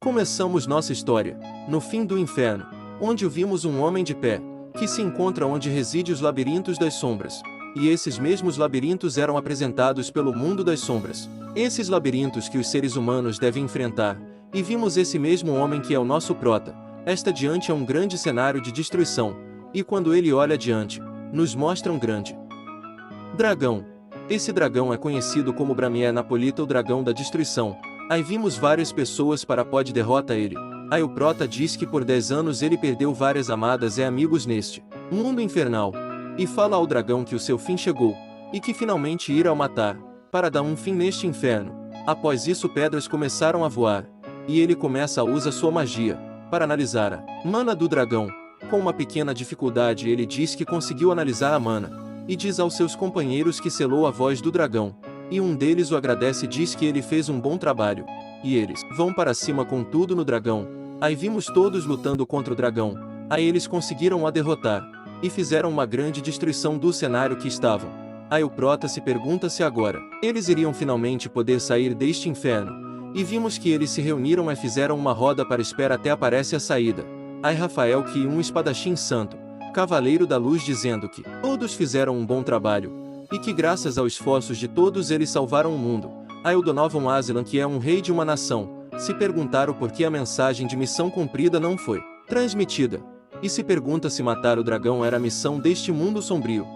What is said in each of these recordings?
Começamos nossa história, no fim do inferno, onde vimos um homem de pé, que se encontra onde reside os labirintos das sombras. E esses mesmos labirintos eram apresentados pelo mundo das sombras. Esses labirintos que os seres humanos devem enfrentar, e vimos esse mesmo homem que é o nosso prota, está diante a um grande cenário de destruição, e quando ele olha adiante, nos mostra um grande dragão. Esse dragão é conhecido como Brahmié Napolita, o dragão da destruição. Aí vimos várias pessoas para pode derrota ele. Aí o prota diz que por 10 anos ele perdeu várias amadas e amigos neste mundo infernal. E fala ao dragão que o seu fim chegou, e que finalmente irá o matar, para dar um fim neste inferno. Após isso pedras começaram a voar, e ele começa a usar sua magia, para analisar a mana do dragão. Com uma pequena dificuldade ele diz que conseguiu analisar a mana, e diz aos seus companheiros que selou a voz do dragão. E um deles o agradece e diz que ele fez um bom trabalho. E eles vão para cima com tudo no dragão. Aí vimos todos lutando contra o dragão. Aí eles conseguiram a derrotar. E fizeram uma grande destruição do cenário que estavam. Aí o prota se pergunta se agora eles iriam finalmente poder sair deste inferno. E vimos que eles se reuniram e fizeram uma roda para espera até aparece a saída. Aí Rafael que um espadachim santo, cavaleiro da luz, dizendo que todos fizeram um bom trabalho. E que graças aos esforços de todos eles salvaram o mundo. Aí o Donovan Aslan, que é um rei de uma nação, se perguntaram por que a mensagem de missão cumprida não foi transmitida. E se pergunta se matar o dragão era a missão deste mundo sombrio.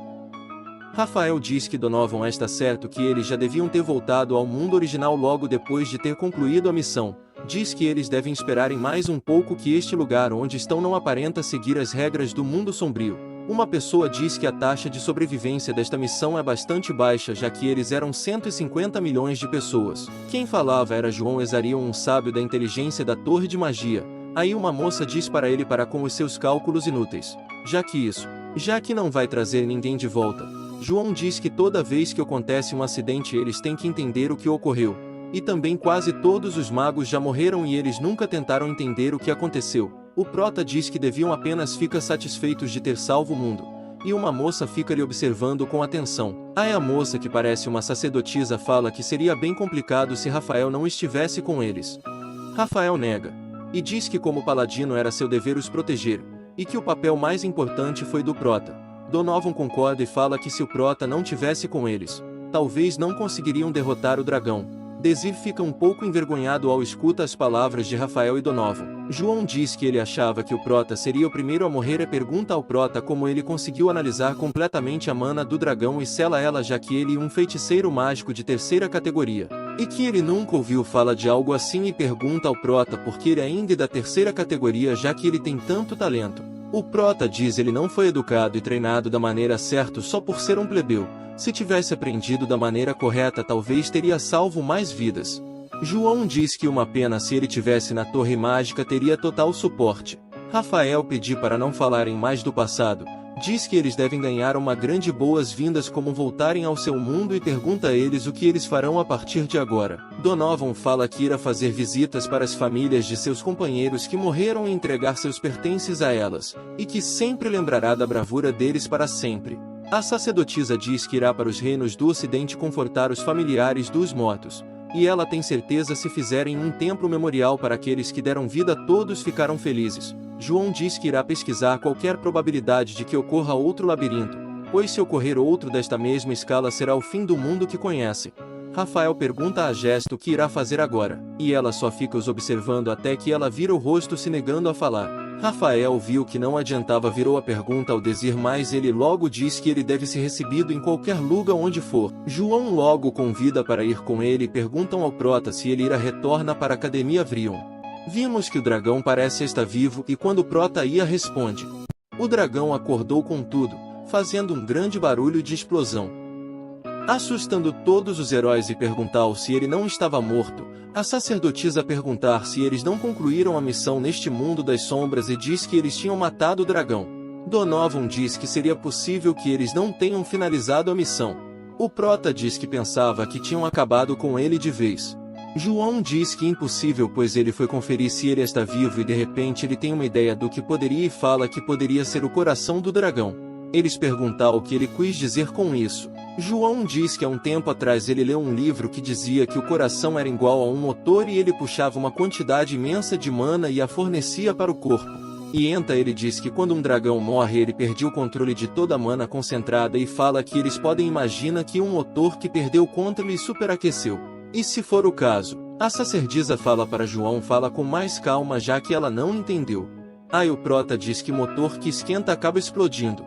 Rafael diz que Donovan está certo que eles já deviam ter voltado ao mundo original logo depois de ter concluído a missão. Diz que eles devem esperar em mais um pouco que este lugar onde estão não aparenta seguir as regras do mundo sombrio. Uma pessoa diz que a taxa de sobrevivência desta missão é bastante baixa, já que eles eram 150 milhões de pessoas. Quem falava era João Ezarion, um sábio da inteligência da Torre de Magia. Aí uma moça diz para ele parar com os seus cálculos inúteis. Já que não vai trazer ninguém de volta. João diz que toda vez que acontece um acidente eles têm que entender o que ocorreu. E também quase todos os magos já morreram e eles nunca tentaram entender o que aconteceu. O prota diz que deviam apenas ficar satisfeitos de ter salvo o mundo. E uma moça fica lhe observando com atenção. Aí a moça, que parece uma sacerdotisa, fala que seria bem complicado se Rafael não estivesse com eles. Rafael nega. E diz que como paladino era seu dever os proteger. E que o papel mais importante foi do prota. Donovan concorda e fala que se o prota não tivesse com eles, talvez não conseguiriam derrotar o dragão. Desir fica um pouco envergonhado ao escutar as palavras de Rafael e Donovan. João diz que ele achava que o prota seria o primeiro a morrer e pergunta ao prota como ele conseguiu analisar completamente a mana do dragão e sela ela, já que ele é um feiticeiro mágico de terceira categoria. E que ele nunca ouviu falar de algo assim e pergunta ao prota por que ele ainda é da terceira categoria, já que ele tem tanto talento. O prota diz ele não foi educado e treinado da maneira certa só por ser um plebeu. Se tivesse aprendido da maneira correta talvez teria salvo mais vidas. João diz que uma pena se ele tivesse na torre mágica teria total suporte. Rafael pediu para não falarem mais do passado. Diz que eles devem ganhar uma grande boas-vindas como voltarem ao seu mundo e pergunta a eles o que eles farão a partir de agora. Donovan fala que irá fazer visitas para as famílias de seus companheiros que morreram e entregar seus pertences a elas, e que sempre lembrará da bravura deles para sempre. A sacerdotisa diz que irá para os reinos do ocidente confortar os familiares dos mortos, e ela tem certeza se fizerem um templo memorial para aqueles que deram vida todos ficarão felizes. João diz que irá pesquisar qualquer probabilidade de que ocorra outro labirinto, pois se ocorrer outro desta mesma escala será o fim do mundo que conhece. Rafael pergunta a Gesto o que irá fazer agora, e ela só fica os observando até que ela vira o rosto se negando a falar. Rafael viu que não adiantava, virou a pergunta ao Desir, mas ele logo diz que ele deve ser recebido em qualquer lugar onde for. João logo convida para ir com ele e perguntam ao prota se ele irá retorna para a Academia Vrion. Vimos que o dragão parece estar vivo e quando o prota ia responde. O dragão acordou com tudo, fazendo um grande barulho de explosão, assustando todos os heróis e perguntar se ele não estava morto. A sacerdotisa perguntar se eles não concluíram a missão neste mundo das sombras e diz que eles tinham matado o dragão. Donovan diz que seria possível que eles não tenham finalizado a missão. O prota diz que pensava que tinham acabado com ele de vez. João diz que impossível, pois ele foi conferir se ele está vivo e de repente ele tem uma ideia do que poderia e fala que poderia ser o coração do dragão. Eles perguntam o que ele quis dizer com isso. João diz que há um tempo atrás ele leu um livro que dizia que o coração era igual a um motor e ele puxava uma quantidade imensa de mana e a fornecia para o corpo. E Enta ele diz que quando um dragão morre ele perdeu o controle de toda a mana concentrada e fala que eles podem imaginar que um motor que perdeu o controle e superaqueceu. E se for o caso, a sacerdotisa fala para João fala com mais calma já que ela não entendeu. Aí o prota diz que motor que esquenta acaba explodindo.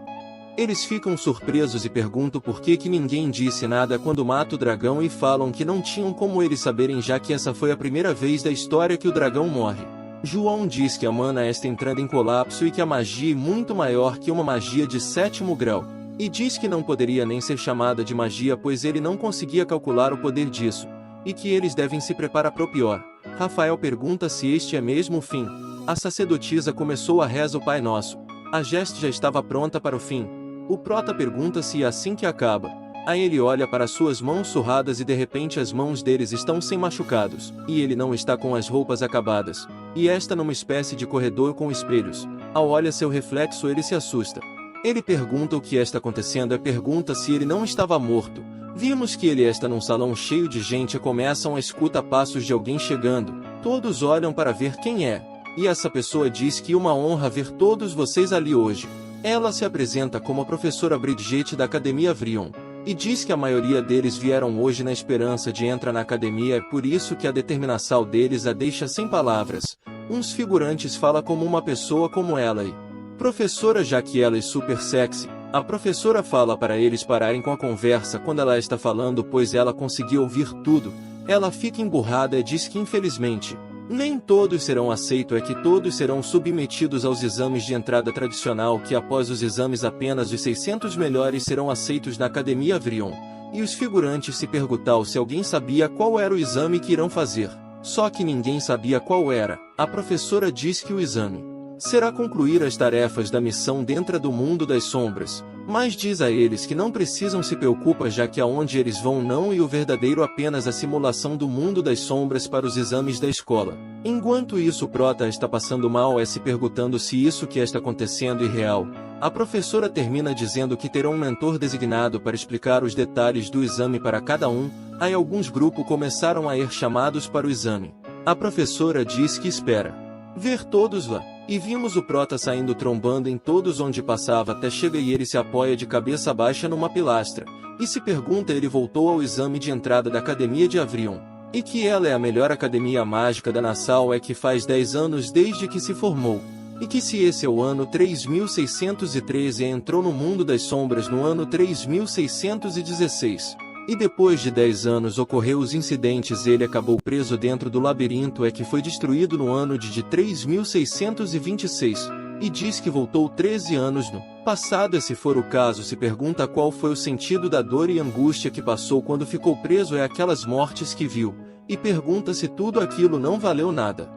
Eles ficam surpresos e perguntam por que ninguém disse nada quando mata o dragão e falam que não tinham como eles saberem já que essa foi a primeira vez da história que o dragão morre. João diz que a mana está entrando em colapso e que a magia é muito maior que uma magia de 7º grau. E diz que não poderia nem ser chamada de magia pois ele não conseguia calcular o poder disso. E que eles devem se preparar para o pior. Rafael pergunta se este é mesmo o fim. A sacerdotisa começou a rezar o Pai Nosso. A gesta já estava pronta para o fim. O prota pergunta se é assim que acaba. Aí ele olha para suas mãos surradas e de repente as mãos deles estão sem machucados. E ele não está com as roupas acabadas. E está numa espécie de corredor com espelhos. Ao olhar seu reflexo ele se assusta. Ele pergunta o que está acontecendo e pergunta se ele não estava morto. Vimos que ele está num salão cheio de gente e começam a escutar passos de alguém chegando. Todos olham para ver quem é. E essa pessoa diz que uma honra ver todos vocês ali hoje. Ela se apresenta como a professora Bridget da Academia Vrion. E diz que a maioria deles vieram hoje na esperança de entrar na academia é por isso que a determinação deles a deixa sem palavras. Uns figurantes fala como uma pessoa como ela e... Professora já que ela é super sexy. A professora fala para eles pararem com a conversa quando ela está falando pois ela conseguiu ouvir tudo. Ela fica emburrada e diz que infelizmente, nem todos serão aceitos é que todos serão submetidos aos exames de entrada tradicional que após os exames apenas os 600 melhores serão aceitos na Academia Vrion. E os figurantes se perguntaram se alguém sabia qual era o exame que irão fazer. Só que ninguém sabia qual era. A professora diz que o exame será concluir as tarefas da missão dentro do mundo das sombras, mas diz a eles que não precisam se preocupar já que aonde eles vão não e o verdadeiro apenas a simulação do mundo das sombras para os exames da escola. Enquanto isso o prota está passando mal se perguntando se isso que está acontecendo é real. A professora termina dizendo que terá um mentor designado para explicar os detalhes do exame para cada um. Aí alguns grupos começaram a ir chamados para o exame. A professora diz que espera ver todos lá. E vimos o prota saindo trombando em todos onde passava até chega e ele se apoia de cabeça baixa numa pilastra. E se pergunta ele voltou ao exame de entrada da Academia de Avrion. E que ela é a melhor academia mágica da Nassau é que faz 10 anos desde que se formou. E que se esse é o ano 3613 e entrou no mundo das sombras no ano 3616. E depois de 10 anos ocorreu os incidentes ele acabou preso dentro do labirinto é que foi destruído no ano de 3626. E diz que voltou 13 anos no passado e se for o caso se pergunta qual foi o sentido da dor e angústia que passou quando ficou preso é aquelas mortes que viu. E pergunta se tudo aquilo não valeu nada.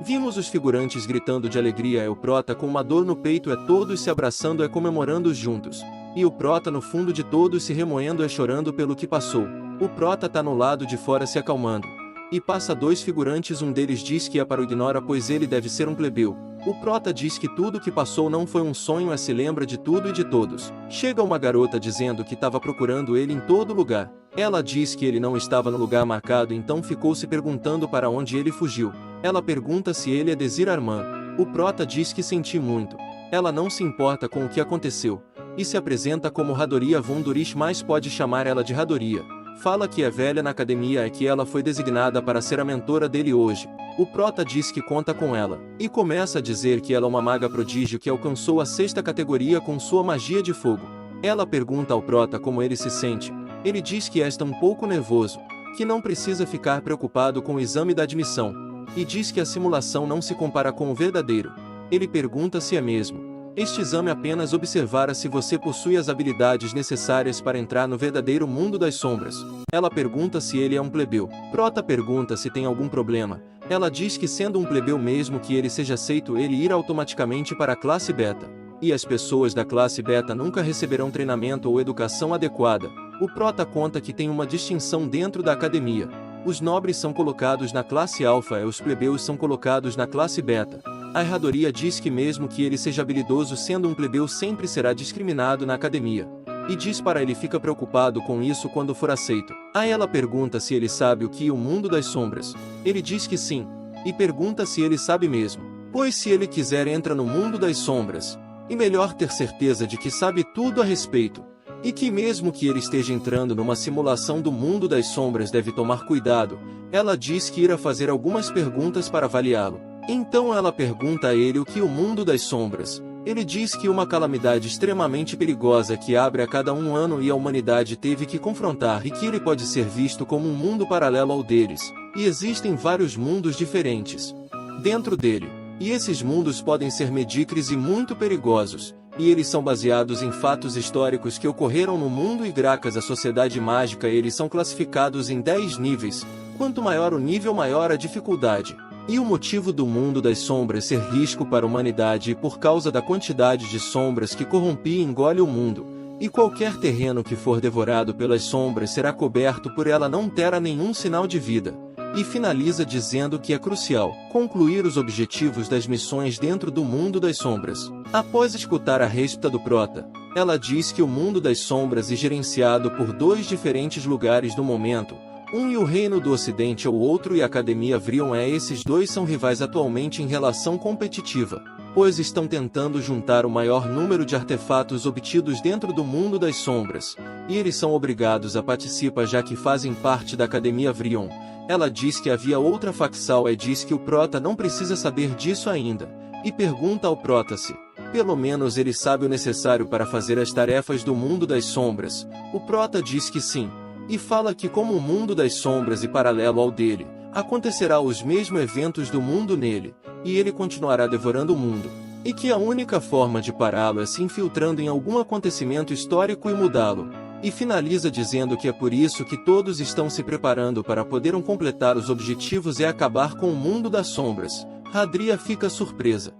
Vimos os figurantes gritando de alegria é o prota com uma dor no peito é todos se abraçando é comemorando juntos. E o prota no fundo de todos se remoendo é chorando pelo que passou. O prota tá no lado de fora se acalmando. E passa 2 figurantes um deles diz que é para o ignora pois ele deve ser um plebeu. O prota diz que tudo que passou não foi um sonho se lembra de tudo e de todos. Chega uma garota dizendo que estava procurando ele em todo lugar. Ela diz que ele não estava no lugar marcado então ficou se perguntando para onde ele fugiu. Ela pergunta se ele é Desir Armand. O prota diz que senti muito. Ela não se importa com o que aconteceu. E se apresenta como Radoria Vundurish mas pode chamar ela de Radoria. Fala que é velha na academia e que ela foi designada para ser a mentora dele hoje. O prota diz que conta com ela. E começa a dizer que ela é uma maga prodígio que alcançou a 6ª categoria com sua magia de fogo. Ela pergunta ao prota como ele se sente. Ele diz que está um pouco nervoso, que não precisa ficar preocupado com o exame da admissão. E diz que a simulação não se compara com o verdadeiro. Ele pergunta se é mesmo. Este exame apenas observará se você possui as habilidades necessárias para entrar no verdadeiro mundo das sombras. Ela pergunta se ele é um plebeu. Prota pergunta se tem algum problema. Ela diz que sendo um plebeu mesmo que ele seja aceito ele irá automaticamente para a classe beta. E as pessoas da classe beta nunca receberão treinamento ou educação adequada. O prota conta que tem uma distinção dentro da academia. Os nobres são colocados na classe alfa e os plebeus são colocados na classe beta. A erradoria diz que mesmo que ele seja habilidoso sendo um plebeu sempre será discriminado na academia. e diz para ele fica preocupado com isso quando for aceito. Aí ela pergunta se ele sabe o que é o mundo das sombras. Ele diz que sim, e pergunta se ele sabe mesmo. Pois se ele quiser entra no mundo das sombras, e melhor ter certeza de que sabe tudo a respeito, e que mesmo que ele esteja entrando numa simulação do mundo das sombras deve tomar cuidado. Ela diz que irá fazer algumas perguntas para avaliá-lo. Então ela pergunta a ele o que é o mundo das sombras. Ele diz que uma calamidade extremamente perigosa que abre a cada ano e a humanidade teve que confrontar e que ele pode ser visto como um mundo paralelo ao deles, e existem vários mundos diferentes dentro dele, e esses mundos podem ser medíocres e muito perigosos, e eles são baseados em fatos históricos que ocorreram no mundo e graças à sociedade mágica eles são classificados em 10 níveis, quanto maior o nível maior a dificuldade. E o motivo do mundo das sombras ser risco para a humanidade e por causa da quantidade de sombras que corrompia e engole o mundo, e qualquer terreno que for devorado pelas sombras será coberto por ela não terá nenhum sinal de vida. E finaliza dizendo que é crucial concluir os objetivos das missões dentro do mundo das sombras. Após escutar a resposta do Prota, ela diz que o mundo das sombras é gerenciado por 2 diferentes lugares no momento, um e o Reino do Ocidente é o outro e a Academia Vrion é esses 2 são rivais atualmente em relação competitiva, pois estão tentando juntar o maior número de artefatos obtidos dentro do mundo das sombras, e eles são obrigados a participar já que fazem parte da Academia Vrion. Ela diz que havia outra facção e diz que o Prota não precisa saber disso ainda, e pergunta ao Prota se, pelo menos ele sabe o necessário para fazer as tarefas do mundo das sombras. O Prota diz que sim, e fala que como o mundo das sombras e paralelo ao dele, acontecerá os mesmos eventos do mundo nele, e ele continuará devorando o mundo, e que a única forma de pará-lo é se infiltrando em algum acontecimento histórico e mudá-lo. E finaliza dizendo que é por isso que todos estão se preparando para poderem completar os objetivos e acabar com o mundo das sombras. Hadria fica surpresa.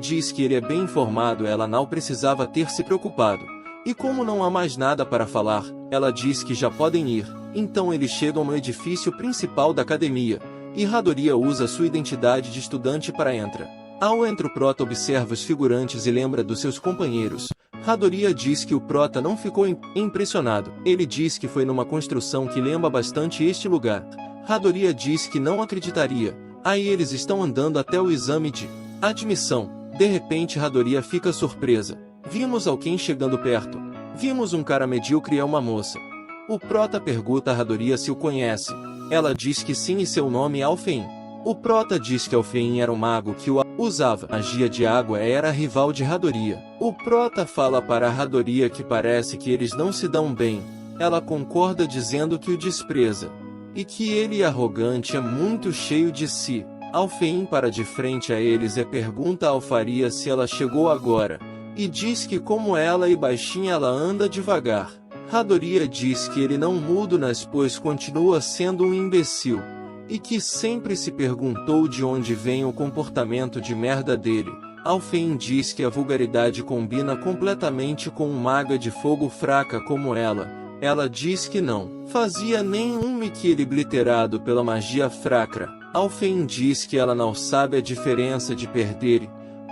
Diz que ele é bem informado, ela não precisava ter se preocupado. E como não há mais nada para falar, ela diz que já podem ir. Então eles chegam no edifício principal da academia, e Hadria usa sua identidade de estudante para entrar. Ao entrar o Prota observa os figurantes e lembra dos seus companheiros. Hadria diz que o Prota não ficou impressionado. Ele diz que foi numa construção que lembra bastante este lugar. Hadria diz que não acreditaria. Aí eles estão andando até o exame de admissão. De repente Hadria fica surpresa. Vimos alguém chegando perto. Vimos um cara medíocre e uma moça. O Prota pergunta a Hadria se o conhece. Ela diz que sim e seu nome é Alfein. O Prota diz que Alfein era um mago que usava magia de água e era rival de Hadria. O Prota fala para Hadria que parece que eles não se dão bem. Ela concorda dizendo que o despreza. E que ele é arrogante é muito cheio de si. Alfein para de frente a eles e pergunta a Alfaria se ela chegou agora. E diz que como ela é baixinha ela anda devagar. Hadria diz que ele não muda pois continua sendo um imbecil. E que sempre se perguntou de onde vem o comportamento de merda dele. Alfein diz que a vulgaridade combina completamente com uma maga de fogo fraca como ela. Ela diz que não fazia nenhum e que ele obliterado pela magia fraca. Alfein diz que ela não sabe a diferença de perder.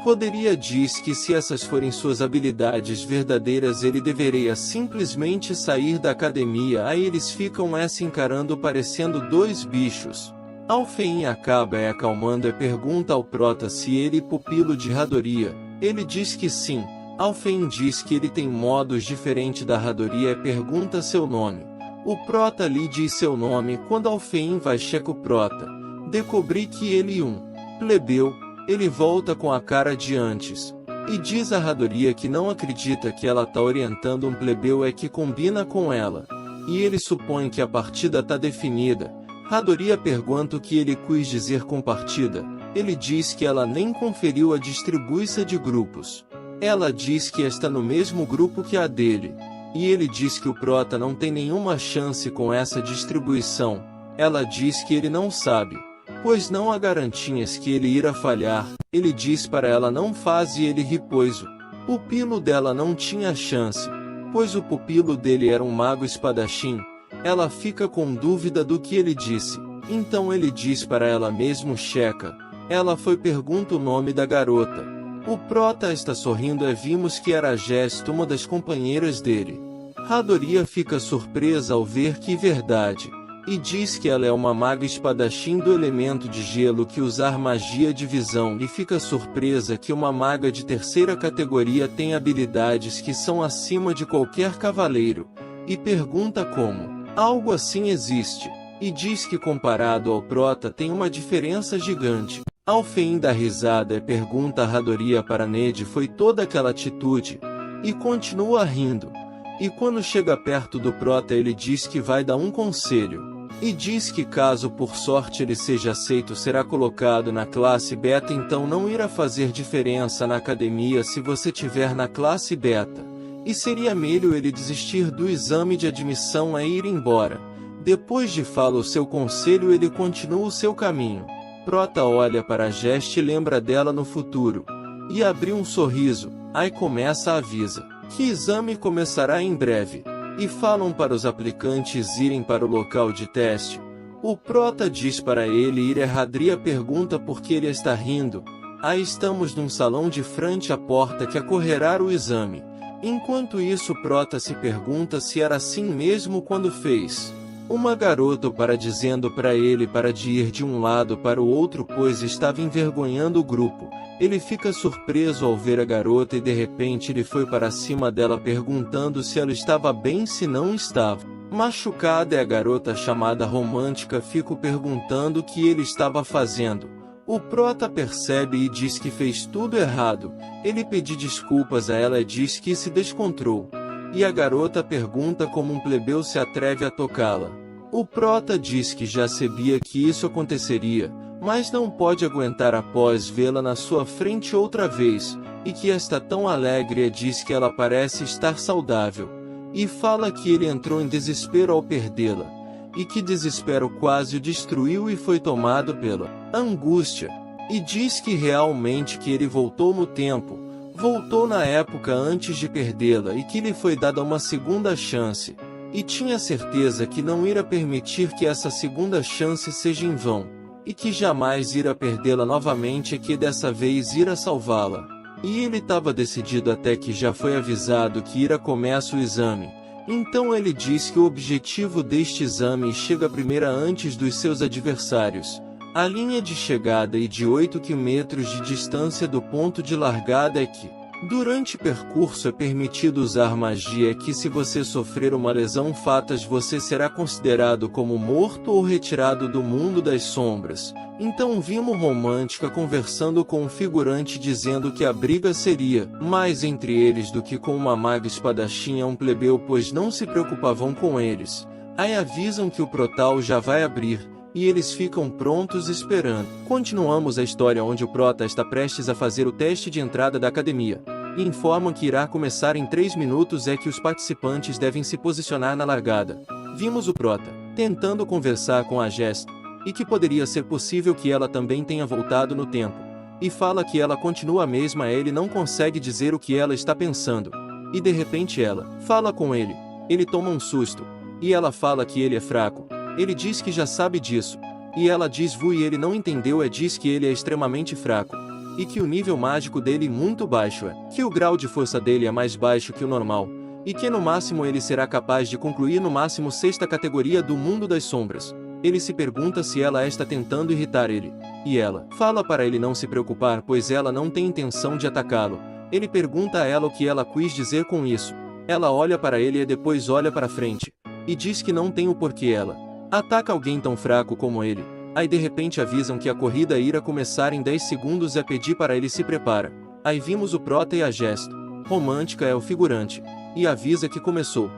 Hadria diz que se essas forem suas habilidades verdadeiras ele deveria simplesmente sair da academia. Aí eles ficam se encarando parecendo 2 bichos. Alfein acaba acalmando e pergunta ao Prota se ele é pupilo de Hadria. Ele diz que sim. Alfein diz que ele tem modos diferentes da Hadria e pergunta seu nome. O Prota lhe diz seu nome. Quando Alfein vai checar o Prota, descobri que ele é um plebeu. Ele volta com a cara de antes, e diz a Hadria que não acredita que ela tá orientando um plebeu que combina com ela, e ele supõe que a partida tá definida. Hadria pergunta o que ele quis dizer com partida. Ele diz que ela nem conferiu a distribuição de grupos. Ela diz que está no mesmo grupo que a dele, e ele diz que o Prota não tem nenhuma chance com essa distribuição. Ela diz que ele não sabe, pois não há garantias que ele irá falhar. Ele diz para ela não faz e ele ri pois o pupilo dela não tinha chance, pois o pupilo dele era um mago espadachim. Ela fica com dúvida do que ele disse, então ele diz para ela mesmo checa. Ela foi pergunta o nome da garota. O Prota está sorrindo e vimos que era a Gest, uma das companheiras dele. Hadoria fica surpresa ao ver que verdade, e diz que ela é uma maga espadachim do elemento de gelo que usar magia de visão, e fica surpresa que uma maga de terceira categoria tem habilidades que são acima de qualquer cavaleiro, e pergunta como algo assim existe, e diz que comparado ao Prota tem uma diferença gigante. Ao fim da risada pergunta a Hadoria para Ned foi toda aquela atitude, e continua rindo. E quando chega perto do Prota ele diz que vai dar um conselho, e diz que caso por sorte ele seja aceito será colocado na classe beta, então não irá fazer diferença na academia se você tiver na classe beta, e seria melhor ele desistir do exame de admissão e ir embora. Depois de falar o seu conselho ele continua o seu caminho. Prota olha para a Gest e lembra dela no futuro, e abre um sorriso, aí começa a avisa que exame começará em breve, e falam para os aplicantes irem para o local de teste. O Prota diz para ele ir e Hadria pergunta por que ele está rindo. Aí estamos num salão de frente à porta que acorrerá o exame. Enquanto isso Prota se pergunta se era assim mesmo quando fez uma garota para dizendo para ele para de ir de um lado para o outro pois estava envergonhando o grupo. Ele fica surpreso ao ver a garota e de repente ele foi para cima dela perguntando se ela estava bem se não estava. Machucada e a garota chamada Romântica fica perguntando o que ele estava fazendo. O Prota percebe e diz que fez tudo errado. Ele pede desculpas a ela e diz que se descontrou. E a garota pergunta como um plebeu se atreve a tocá-la. O Prota diz que já sabia que isso aconteceria, mas não pode aguentar após vê-la na sua frente outra vez, e que está tão alegre e diz que ela parece estar saudável, e fala que ele entrou em desespero ao perdê-la, e que desespero quase o destruiu e foi tomado pela angústia, e diz que realmente que ele voltou no tempo, voltou na época antes de perdê-la e que lhe foi dada uma segunda chance, e tinha certeza que não irá permitir que essa segunda chance seja em vão, e que jamais irá perdê-la novamente e que dessa vez irá salvá-la. E ele estava decidido até que já foi avisado que irá começar o exame. Então ele diz que o objetivo deste exame chega primeiro antes dos seus adversários. A linha de chegada e de 8 km de distância do ponto de largada é que, durante o percurso é permitido usar magia que se você sofrer uma lesão fatal você será considerado como morto ou retirado do mundo das sombras. Então vimos Romântica conversando com um figurante dizendo que a briga seria mais entre eles do que com uma maga espadachim um plebeu pois não se preocupavam com eles. Aí avisam que o portal já vai abrir, e eles ficam prontos esperando. Continuamos a história onde o Prota está prestes a fazer o teste de entrada da academia, e informam que irá começar em 3 minutos e que os participantes devem se posicionar na largada. Vimos o Prota tentando conversar com a Gest, e que poderia ser possível que ela também tenha voltado no tempo, e fala que ela continua a mesma ele não consegue dizer o que ela está pensando, e de repente ela fala com ele toma um susto, e ela fala que ele é fraco. Ele diz que já sabe disso, e ela diz e ele não entendeu e diz que ele é extremamente fraco, e que o nível mágico dele muito baixo que o grau de força dele é mais baixo que o normal, e que no máximo ele será capaz de concluir no máximo 6ª categoria do mundo das sombras. Ele se pergunta se ela está tentando irritar ele, e ela fala para ele não se preocupar pois ela não tem intenção de atacá-lo. Ele pergunta a ela o que ela quis dizer com isso. Ela olha para ele e depois olha para frente, e diz que não tem o porquê ela ataca alguém tão fraco como ele. Aí de repente avisam que a corrida irá começar em 10 segundos e pedir para ele se prepara. Aí vimos o Prota e a Gest. Romântica é o figurante, e avisa que começou.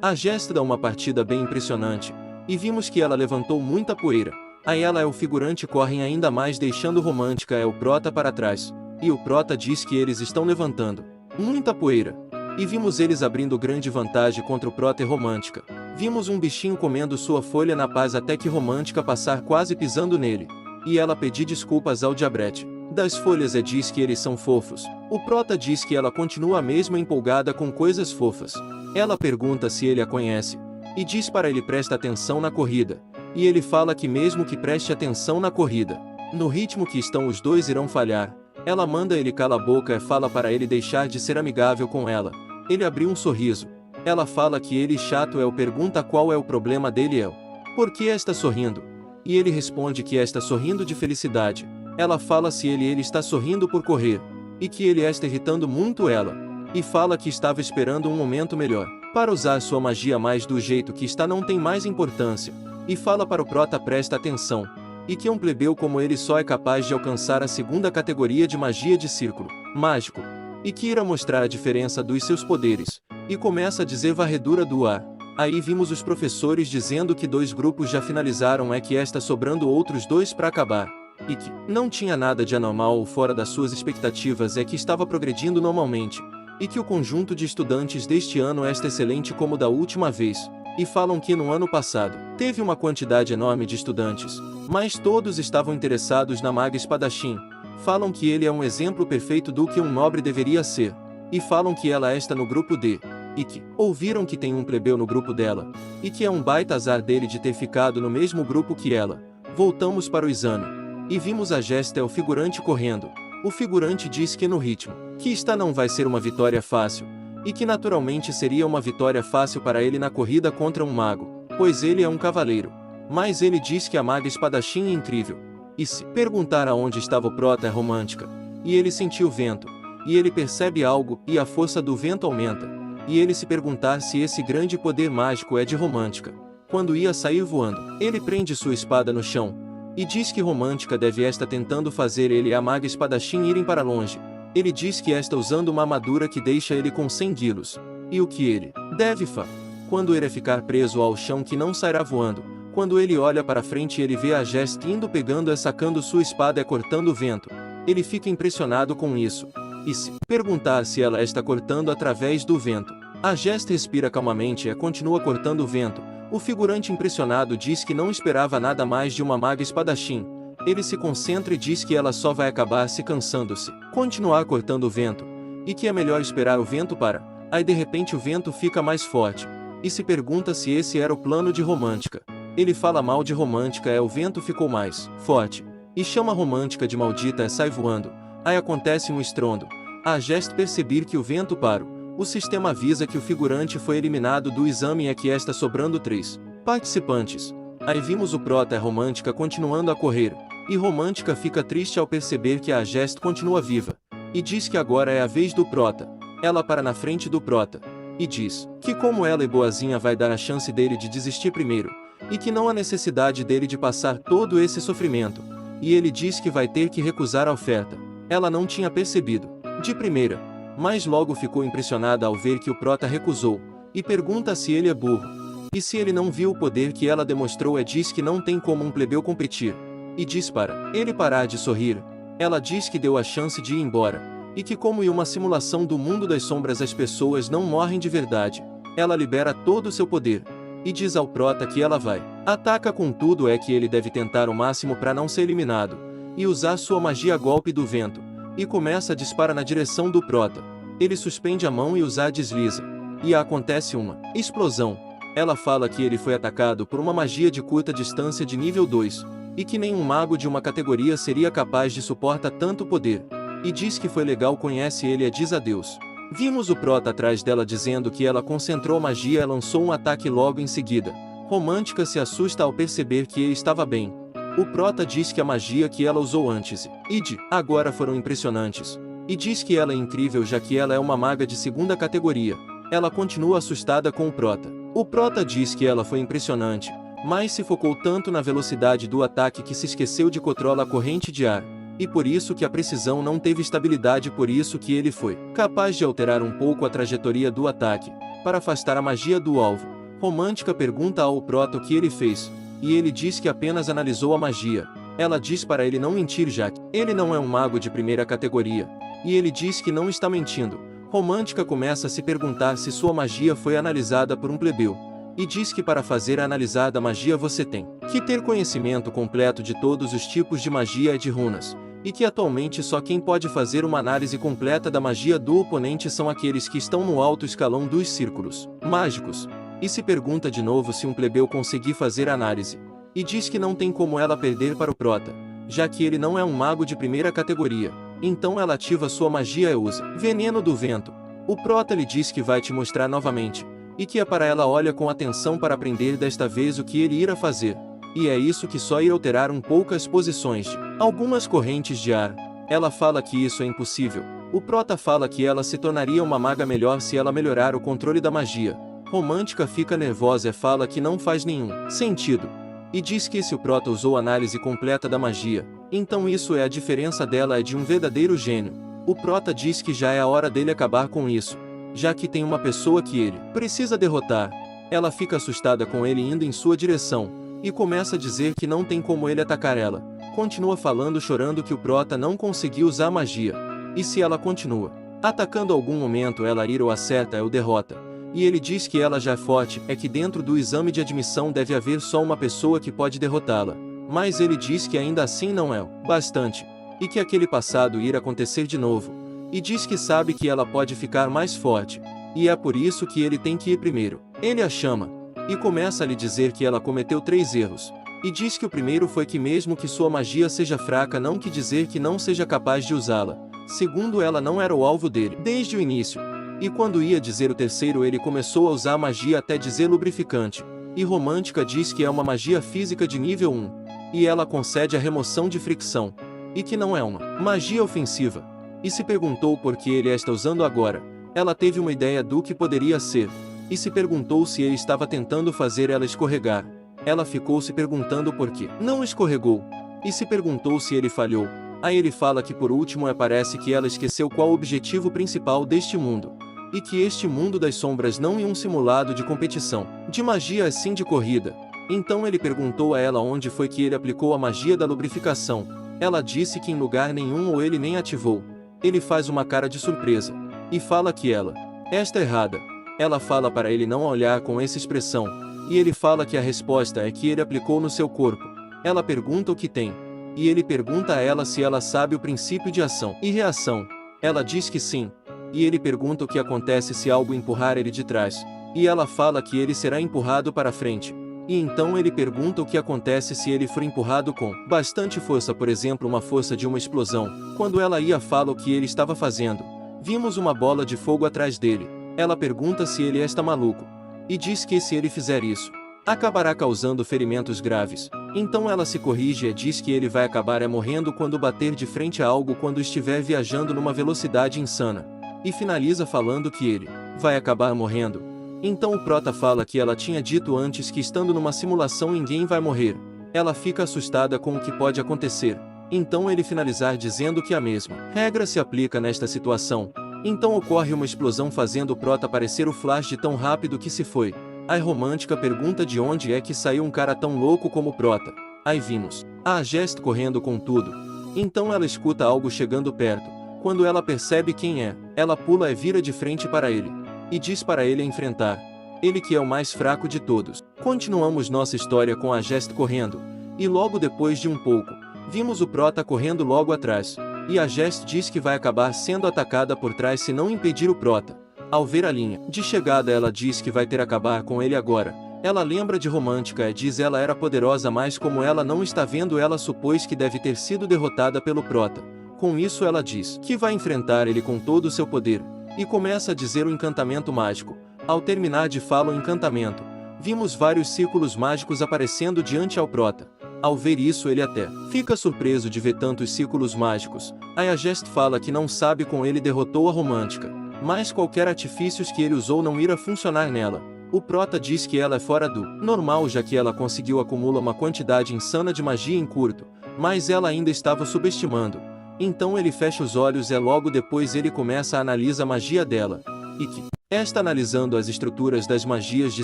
A Gest dá uma partida bem impressionante, e vimos que ela levantou muita poeira. Aí ela é o figurante correm ainda mais deixando Romântica é o Prota para trás, e o Prota diz que eles estão levantando muita poeira. E vimos eles abrindo grande vantagem contra o Prota e Romântica. Vimos um bichinho comendo sua folha na paz até que Romântica passar quase pisando nele, e ela pedir desculpas ao Diabrete. Das folhas diz que eles são fofos. O Prota diz que ela continua mesmo empolgada com coisas fofas. Ela pergunta se ele a conhece, e diz para ele presta atenção na corrida, e ele fala que mesmo que preste atenção na corrida, no ritmo que estão os dois irão falhar. Ela manda ele cala a boca e fala para ele deixar de ser amigável com ela. Ele abriu um sorriso, Ela fala que ele chato pergunta qual é o problema dele por que está sorrindo? E ele responde que está sorrindo de felicidade. Ela fala se ele está sorrindo por correr, e que ele está irritando muito ela, e fala que estava esperando um momento melhor, para usar sua magia, mas do jeito que está não tem mais importância, e fala para o prota presta atenção, e que um plebeu como ele só é capaz de alcançar a segunda categoria de magia de círculo mágico, e que irá mostrar a diferença dos seus poderes, e começa a dizer varredura do ar. Aí vimos os professores dizendo que 2 grupos já finalizaram que está sobrando outros 2 para acabar, e que não tinha nada de anormal ou fora das suas expectativas, que estava progredindo normalmente, e que o conjunto de estudantes deste ano é excelente como da última vez, e falam que no ano passado teve uma quantidade enorme de estudantes, mas todos estavam interessados na maga espadachim. Falam que ele é um exemplo perfeito do que um nobre deveria ser, e falam que ela está no grupo D, e que ouviram que tem um plebeu no grupo dela, e que é um baita azar dele de ter ficado no mesmo grupo que ela. Voltamos para o exame, e vimos a Gesta o figurante correndo. O figurante diz que no ritmo que está não vai ser uma vitória fácil, e que naturalmente seria uma vitória fácil para ele na corrida contra um mago, pois ele é um cavaleiro. Mas ele diz que a maga espadachim é incrível, e se perguntar aonde estava o prota romântica, e ele sentiu o vento, e ele percebe algo, e a força do vento aumenta, e ele se perguntar se esse grande poder mágico é de romântica. Quando ia sair voando, ele prende sua espada no chão, e diz que romântica deve estar tentando fazer ele e a maga espadachim irem para longe. Ele diz que está usando uma armadura que deixa ele com 100 quilos, e o que ele deve fazer quando ele ficar preso ao chão que não sairá voando. Quando ele olha para frente ele vê a Gest indo pegando sacando sua espada cortando o vento. Ele fica impressionado com isso, e se perguntar se ela está cortando através do vento. A Gest respira calmamente e continua cortando o vento. O figurante impressionado diz que não esperava nada mais de uma maga espadachim. Ele se concentra e diz que ela só vai acabar se cansando-se, continuar cortando o vento, e que é melhor esperar o vento para. Aí de repente o vento fica mais forte, e se pergunta se esse era o plano de romântica. Ele fala mal de romântica o vento ficou mais forte, e chama romântica de maldita e sai voando. Aí acontece um estrondo. A Gest perceber que o vento parou. O sistema avisa que o figurante foi eliminado do exame e que está sobrando 3 participantes. Aí vimos o prota romântica continuando a correr, e romântica fica triste ao perceber que a Gest continua viva, e diz que agora é a vez do prota. Ela para na frente do prota, e diz que como ela é boazinha vai dar a chance dele de desistir primeiro, e que não há necessidade dele de passar todo esse sofrimento, e ele diz que vai ter que recusar a oferta. Ela não tinha percebido de primeira, mas logo ficou impressionada ao ver que o prota recusou, e pergunta se ele é burro, e se ele não viu o poder que ela demonstrou diz que não tem como um plebeu competir, e diz para ele parar de sorrir. Ela diz que deu a chance de ir embora, e que como em uma simulação do mundo das sombras as pessoas não morrem de verdade. Ela libera todo o seu poder, e diz ao prota que ela vai. Ataca com tudo que ele deve tentar o máximo para não ser eliminado, e usar sua magia golpe do vento, e começa a disparar na direção do prota. Ele suspende a mão e usa desliza, e acontece uma explosão. Ela fala que ele foi atacado por uma magia de curta distância de nível 2, e que nenhum mago de uma categoria seria capaz de suportar tanto poder, e diz que foi legal conhece ele e diz adeus. Vimos o prota atrás dela dizendo que ela concentrou magia e lançou um ataque logo em seguida. Romântica se assusta ao perceber que ele estava bem. O prota diz que a magia que ela usou antes e de agora foram impressionantes, e diz que ela é incrível já que ela é uma maga de segunda categoria. Ela continua assustada com o prota. O prota diz que ela foi impressionante, mas se focou tanto na velocidade do ataque que se esqueceu de controlar a corrente de ar, e por isso que a precisão não teve estabilidade, por isso que ele foi capaz de alterar um pouco a trajetória do ataque, para afastar a magia do alvo. Romântica pergunta ao prota o que ele fez, e ele diz que apenas analisou a magia. Ela diz para ele não mentir já que ele não é um mago de primeira categoria, e ele diz que não está mentindo. Romântica começa a se perguntar se sua magia foi analisada por um plebeu, e diz que para fazer a analisar da magia você tem que ter conhecimento completo de todos os tipos de magia e de runas, e que atualmente só quem pode fazer uma análise completa da magia do oponente são aqueles que estão no alto escalão dos círculos mágicos, e se pergunta de novo se um plebeu conseguir fazer a análise, e diz que não tem como ela perder para o prota, já que ele não é um mago de primeira categoria. Então ela ativa sua magia e usa veneno do vento. O prota lhe diz que vai te mostrar novamente, e que a para ela olha com atenção para aprender desta vez o que ele irá fazer. E é isso que só irá alterar um pouco as posições de algumas correntes de ar. Ela fala que isso é impossível. O prota fala que ela se tornaria uma maga melhor se ela melhorar o controle da magia. Romântica fica nervosa e fala que não faz nenhum sentido. E diz que se o prota usou a análise completa da magia, então isso é a diferença dela é de um verdadeiro gênio. O prota diz que já é a hora dele acabar com isso, já que tem uma pessoa que ele precisa derrotar. Ela fica assustada com ele indo em sua direção, e começa a dizer que não tem como ele atacar ela. Continua falando chorando que o prota não conseguiu usar magia, e se ela continua atacando algum momento ela ira ou acerta ou derrota. E ele diz que ela já é forte, é que dentro do exame de admissão deve haver só uma pessoa que pode derrotá-la. Mas ele diz que ainda assim não é o bastante, e que aquele passado irá acontecer de novo. E diz que sabe que ela pode ficar mais forte, e é por isso que ele tem que ir primeiro. Ele a chama, e começa a lhe dizer que ela cometeu 3 erros. E diz que o primeiro foi que mesmo que sua magia seja fraca não quer dizer que não seja capaz de usá-la. Segundo, ela não era o alvo dele desde o início. E quando ia dizer o terceiro ele começou a usar magia até dizer lubrificante. E Romântica diz que é uma magia física de nível 1. E ela concede a remoção de fricção. E que não é uma magia ofensiva. E se perguntou por que ele a está usando agora. Ela teve uma ideia do que poderia ser. E se perguntou se ele estava tentando fazer ela escorregar. Ela ficou se perguntando por que não escorregou. E se perguntou se ele falhou. Aí ele fala que por último parece que ela esqueceu qual o objetivo principal deste mundo. E que este mundo das sombras não é um simulado de competição, de magia assim de corrida. Então ele perguntou a ela onde foi que ele aplicou a magia da lubrificação. Ela disse que em lugar nenhum ou ele nem ativou. Ele faz uma cara de surpresa. E fala que ela está errada. Ela fala para ele não olhar com essa expressão. E ele fala que a resposta é que ele aplicou no seu corpo. Ela pergunta o que tem. E ele pergunta a ela se ela sabe o princípio de ação e reação. Ela diz que sim. E ele pergunta o que acontece se algo empurrar ele de trás. E ela fala que ele será empurrado para frente. E então ele pergunta o que acontece se ele for empurrado com bastante força, por exemplo uma força de uma explosão. Quando ela ia fala o que ele estava fazendo. Vimos uma bola de fogo atrás dele. Ela pergunta se ele está maluco. E diz que se ele fizer isso, acabará causando ferimentos graves. Então ela se corrige e diz que ele vai acabar morrendo quando bater de frente a algo quando estiver viajando numa velocidade insana. E finaliza falando que ele vai acabar morrendo. Então o prota fala que ela tinha dito antes que estando numa simulação ninguém vai morrer. Ela fica assustada com o que pode acontecer. Então ele finalizar dizendo que a mesma regra se aplica nesta situação. Então ocorre uma explosão fazendo o prota parecer o Flash de tão rápido que se foi. A Romântica pergunta de onde é que saiu um cara tão louco como o prota. Aí vimos a Jest correndo com tudo. Então ela escuta algo chegando perto. Quando ela percebe quem é, ela pula e vira de frente para ele. E diz para ele enfrentar. Ele que é o mais fraco de todos. Continuamos nossa história com a Jest correndo. E logo depois de um pouco, vimos o prota correndo logo atrás. E a Jest diz que vai acabar sendo atacada por trás se não impedir o prota. Ao ver a linha de chegada ela diz que vai ter acabar com ele agora. Ela lembra de Romântica e diz ela era poderosa mas como ela não está vendo ela supôs que deve ter sido derrotada pelo prota. Com isso ela diz que vai enfrentar ele com todo o seu poder. E começa a dizer o encantamento mágico. Ao terminar de falar o encantamento, vimos vários círculos mágicos aparecendo diante ao prota. Ao ver isso ele até fica surpreso de ver tantos círculos mágicos. Aí a Jest fala que não sabe como ele derrotou a Romântica. Mas qualquer artifício que ele usou não irá funcionar nela. O prota diz que ela é fora do normal já que ela conseguiu acumular uma quantidade insana de magia em curto. Mas ela ainda estava subestimando. Então ele fecha os olhos e logo depois ele começa a analisar a magia dela. E que está analisando as estruturas das magias de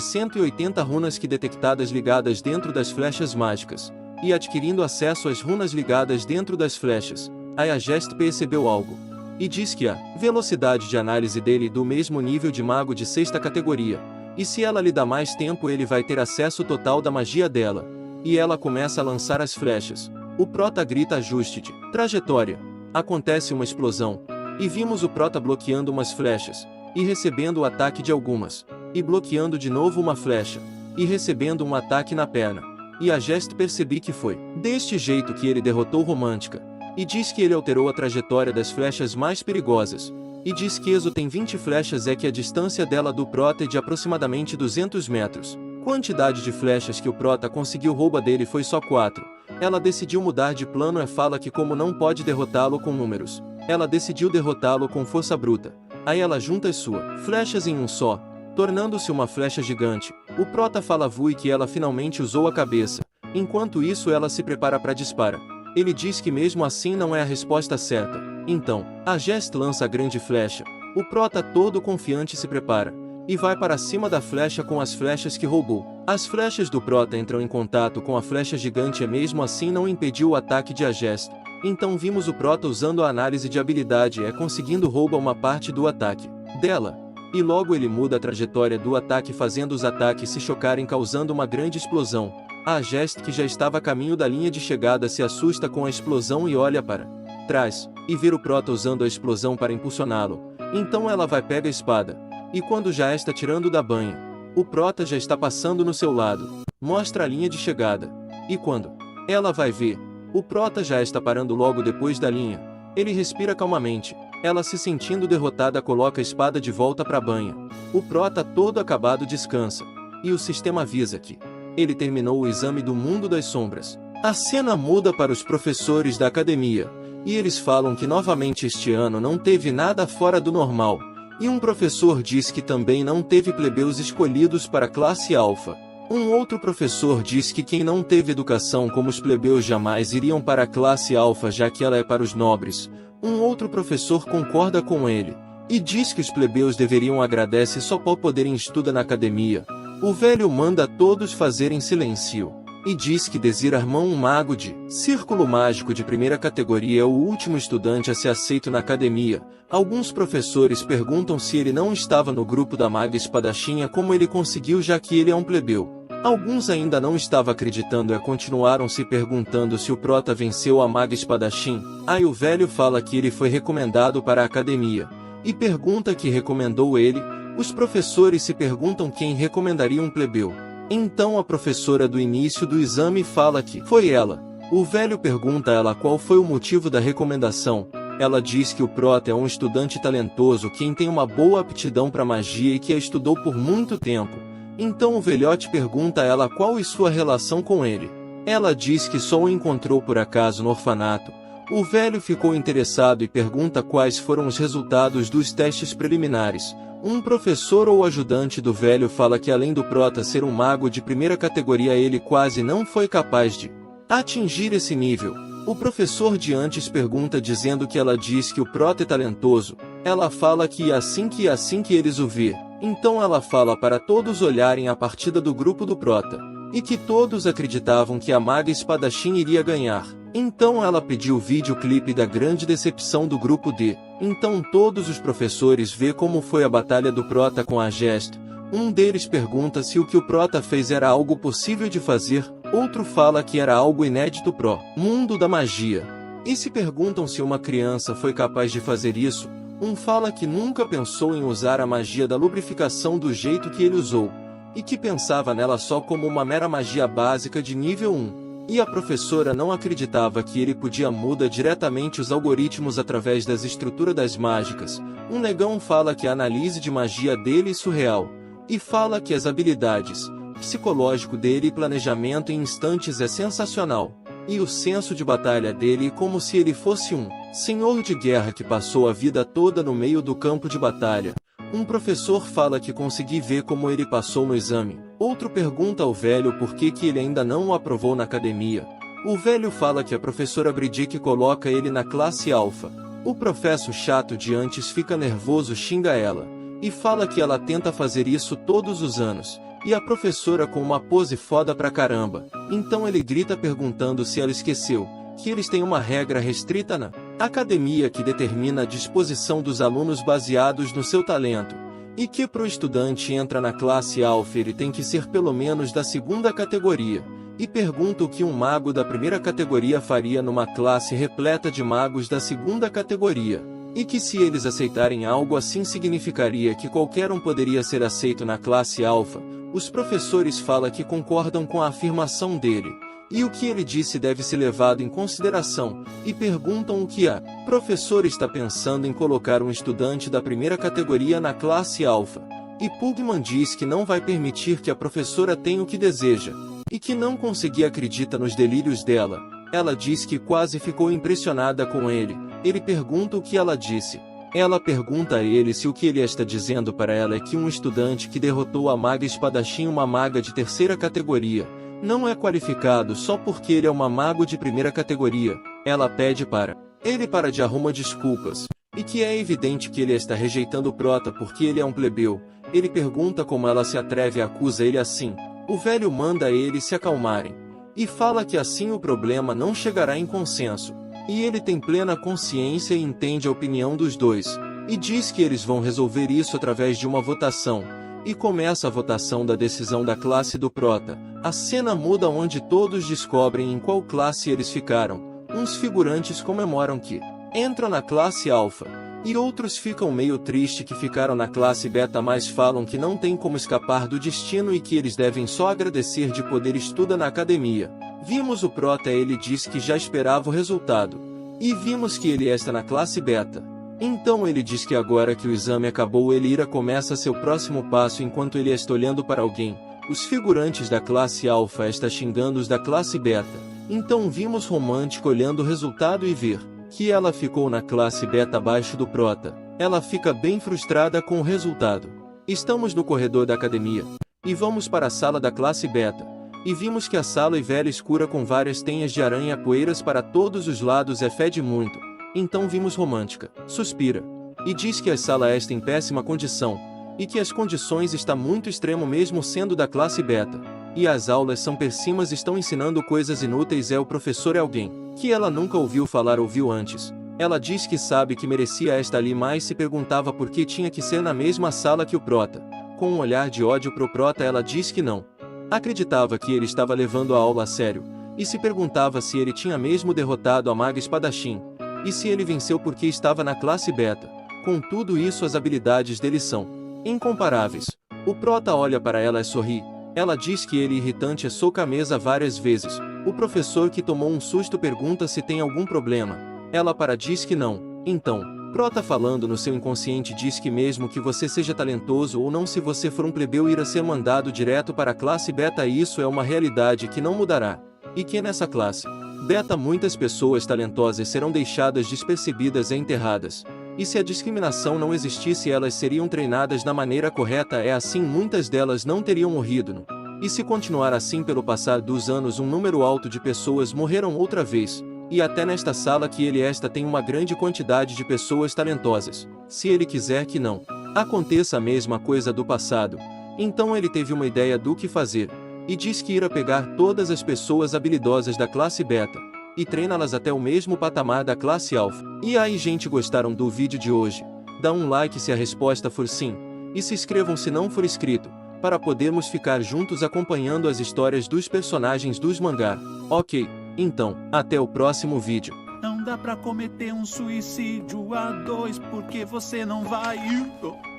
180 runas que detectadas ligadas dentro das flechas mágicas. E adquirindo acesso às runas ligadas dentro das flechas. Aí a Jest percebeu algo. E diz que a velocidade de análise dele é do mesmo nível de mago de 6ª categoria. E se ela lhe dá mais tempo ele vai ter acesso total da magia dela. E ela começa a lançar as flechas. O prota grita ajuste de trajetória. Acontece uma explosão. E vimos o prota bloqueando umas flechas. E recebendo o ataque de algumas. E bloqueando de novo uma flecha. E recebendo um ataque na perna. E a Jest percebi que foi deste jeito que ele derrotou Romântica. E diz que ele alterou a trajetória das flechas mais perigosas. e diz que Ezo tem 20 flechas que a distância dela do Prota é de aproximadamente 200 metros. Quantidade de flechas que o Prota conseguiu rouba dele foi só 4. Ela decidiu mudar de plano e fala que como não pode derrotá-lo com números, ela decidiu derrotá-lo com força bruta. Aí ela junta as suas flechas em um só, tornando-se uma flecha gigante. O Prota fala a Vui que ela finalmente usou a cabeça. Enquanto isso ela se prepara para disparar. Ele diz que mesmo assim não é a resposta certa. Então, a Jest lança a grande flecha. O Prota todo confiante se prepara e vai para cima da flecha com as flechas que roubou. As flechas do Prota entram em contato com a flecha gigante e mesmo assim não impediu o ataque de Agest. Então vimos o Prota usando a análise de habilidade conseguindo roubar uma parte do ataque dela. E logo ele muda a trajetória do ataque fazendo os ataques se chocarem causando uma grande explosão. A Agest que já estava a caminho da linha de chegada se assusta com a explosão e olha para trás, e vê o Prota usando a explosão para impulsioná-lo. Então ela vai pegar a espada. E quando já está tirando da banha, o Prota já está passando no seu lado. Mostra a linha de chegada. E quando ela vai ver, o Prota já está parando logo depois da linha. Ele respira calmamente. Ela se sentindo derrotada coloca a espada de volta para a banha. O Prota todo acabado descansa. E o sistema avisa que ele terminou o exame do mundo das sombras. A cena muda para os professores da academia. E eles falam que novamente este ano não teve nada fora do normal. E um professor diz que também não teve plebeus escolhidos para a classe alfa. Um outro professor diz que quem não teve educação como os plebeus jamais iriam para a classe alfa já que ela é para os nobres. Um outro professor concorda com ele. E diz que os plebeus deveriam agradecer só por poderem estudar na academia. O velho manda todos fazerem silêncio. E diz que Desir Armão, um mago de círculo mágico de primeira categoria, é o último estudante a ser aceito na academia. Alguns professores perguntam se ele não estava no grupo da maga espadachinha como ele conseguiu já que ele é um plebeu. Alguns ainda não estavam acreditando e continuaram se perguntando se o Prota venceu a maga espadachim. Aí o velho fala que ele foi recomendado para a academia. E pergunta que recomendou ele. Os professores se perguntam quem recomendaria um plebeu. Então a professora do início do exame fala que foi ela. O velho pergunta a ela qual foi o motivo da recomendação. Ela diz que o Prota é um estudante talentoso quem tem uma boa aptidão para magia e que a estudou por muito tempo. Então o velhote pergunta a ela qual é sua relação com ele. Ela diz que só o encontrou por acaso no orfanato. O velho ficou interessado e pergunta quais foram os resultados dos testes preliminares. Um professor ou ajudante do velho fala que além do Prota ser um mago de primeira categoria ele quase não foi capaz de atingir esse nível. O professor de antes pergunta dizendo que ela diz que o Prota é talentoso. Ela fala que assim que eles o vê. Então ela fala para todos olharem a partida do grupo do Prota. E que todos acreditavam que a maga espadachim iria ganhar. Então ela pediu o videoclipe da grande decepção do grupo D. Então todos os professores vê como foi a batalha do Prota com a Agest. Um deles pergunta se o que o Prota fez era algo possível de fazer, outro fala que era algo inédito pro mundo da magia. E se perguntam se uma criança foi capaz de fazer isso, um fala que nunca pensou em usar a magia da lubrificação do jeito que ele usou, e que pensava nela só como uma mera magia básica de nível 1. E a professora não acreditava que ele podia mudar diretamente os algoritmos através das estruturas das mágicas. Um negão fala que a análise de magia dele é surreal. E fala que as habilidades psicológico dele e planejamento em instantes é sensacional. E o senso de batalha dele é como se ele fosse um senhor de guerra que passou a vida toda no meio do campo de batalha. Um professor fala que consegui ver como ele passou no exame. Outro pergunta ao velho por que ele ainda não o aprovou na academia. O velho fala que a professora Bridick coloca ele na classe alfa. O professor chato de antes fica nervoso, xinga ela. E fala que ela tenta fazer isso todos os anos. E a professora com uma pose foda pra caramba. Então ele grita perguntando se ela esqueceu que eles têm uma regra restrita na academia que determina a disposição dos alunos baseados no seu talento, e que pro estudante entra na classe alfa ele tem que ser pelo menos da segunda categoria, e pergunta o que um mago da primeira categoria faria numa classe repleta de magos da segunda categoria, e que se eles aceitarem algo assim significaria que qualquer um poderia ser aceito na classe alfa. Os professores falam que concordam com a afirmação dele, e o que ele disse deve ser levado em consideração, e perguntam o que a professora está pensando em colocar um estudante da primeira categoria na classe alfa. E Pugman diz que não vai permitir que a professora tenha o que deseja, e que não conseguir acredita nos delírios dela. Ela diz que quase ficou impressionada com ele. Ele pergunta o que ela disse. Ela pergunta a ele se o que ele está dizendo para ela é que um estudante que derrotou a maga espadachim, uma maga de terceira categoria, não é qualificado só porque ele é uma mago de primeira categoria. Ela pede para ele parar de arrumar desculpas, e que é evidente que ele está rejeitando o prota porque ele é um plebeu. Ele pergunta como ela se atreve e acusa ele assim. O velho manda eles se acalmarem, e fala que assim o problema não chegará em consenso. E ele tem plena consciência e entende a opinião dos dois, e diz que eles vão resolver isso através de uma votação. E começa a votação da decisão da classe do prota. A cena muda onde todos descobrem em qual classe eles ficaram. Uns figurantes comemoram que entram na classe alfa, e outros ficam meio tristes que ficaram na classe beta, mas falam que não tem como escapar do destino e que eles devem só agradecer de poder estudar na academia. Vimos o prota, ele diz que já esperava o resultado, e vimos que ele está na classe beta. Então ele diz que agora que o exame acabou ele irá começa seu próximo passo enquanto ele está olhando para alguém. Os figurantes da classe alfa está xingando os da classe beta. Então vimos Romântica olhando o resultado e ver que ela ficou na classe beta abaixo do prota. Ela fica bem frustrada com o resultado. Estamos no corredor da academia, e vamos para a sala da classe beta. E vimos que a sala é velha escura com várias tenhas de aranha, poeiras para todos os lados e fede muito. Então vimos Romântica, suspira, e diz que a sala está em péssima condição, e que as condições está muito extremo mesmo sendo da classe beta. E as aulas são péssimas, estão ensinando coisas inúteis, o professor é alguém que ela nunca ouviu falar, ouviu antes. Ela diz que sabe que merecia estar ali, mas se perguntava por que tinha que ser na mesma sala que o prota. Com um olhar de ódio pro prota, ela diz que não acreditava que ele estava levando a aula a sério, e se perguntava se ele tinha mesmo derrotado a maga espadachim, e se ele venceu porque estava na classe beta. Com tudo isso, as habilidades dele são incomparáveis. O prota olha para ela e sorri. Ela diz que ele irritante soca a mesa várias vezes. O professor, que tomou um susto, pergunta se tem algum problema. Ela diz que não. Então, prota, falando no seu inconsciente, diz que mesmo que você seja talentoso ou não, se você for um plebeu, irá ser mandado direto para a classe beta, e isso é uma realidade que não mudará. E que nessa classe beta muitas pessoas talentosas serão deixadas despercebidas e enterradas. E se a discriminação não existisse, elas seriam treinadas da maneira correta, é assim muitas delas não teriam morrido. E se continuar assim pelo passar dos anos, um número alto de pessoas morreram outra vez. E até nesta sala que ele está tem uma grande quantidade de pessoas talentosas. Se ele quiser que não aconteça a mesma coisa do passado, então ele teve uma ideia do que fazer, e diz que irá pegar todas as pessoas habilidosas da classe beta e treiná-las até o mesmo patamar da classe alfa. E aí, gente, gostaram do vídeo de hoje? Dá um like se a resposta for sim, e se inscrevam se não for inscrito, para podermos ficar juntos acompanhando as histórias dos personagens dos mangá. Ok, então, até o próximo vídeo. Não dá pra cometer um suicídio a dois porque você não vai.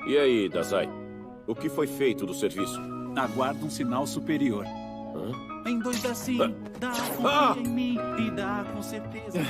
E aí, Dazai? O que foi feito do serviço? Aguarda um sinal superior. Hã? Em dois assim, dá, confia em mim e dá com certeza.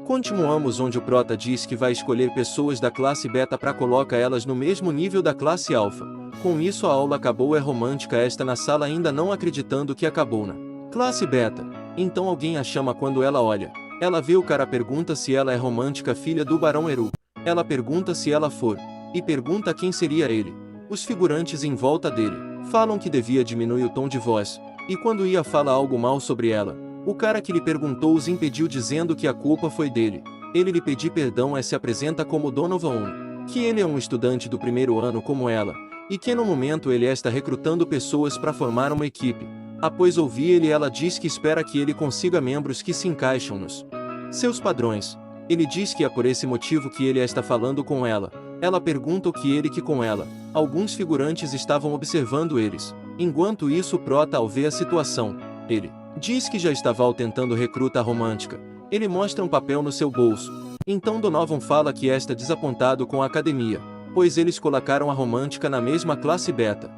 Continuamos onde o prota diz que vai escolher pessoas da classe beta para colocar elas no mesmo nível da classe alfa. Com isso a aula acabou, é Romântica esta na sala ainda não acreditando que acabou na classe beta. Então alguém a chama quando ela olha. Ela vê o cara, pergunta se ela é Romântica, filha do Barão Eru. Ela pergunta se ela for, e pergunta quem seria ele. Os figurantes em volta dele falam que devia diminuir o tom de voz, e quando ia falar algo mal sobre ela, o cara que lhe perguntou os impediu, dizendo que a culpa foi dele. Ele lhe pediu perdão e se apresenta como Donovan, que ele é um estudante do primeiro ano como ela, e que no momento ele está recrutando pessoas para formar uma equipe. Após ouvir ele, ela diz que espera que ele consiga membros que se encaixam nos seus padrões. Ele diz que é por esse motivo que ele está falando com ela. Ela pergunta o que ele que com ela. Alguns figurantes estavam observando eles. Enquanto isso, Prota, ao ver a situação, ele diz que já estava tentando recruta romântica. Ele mostra um papel no seu bolso. Então Donovan fala que está desapontado com a academia, pois eles colocaram a romântica na mesma classe beta.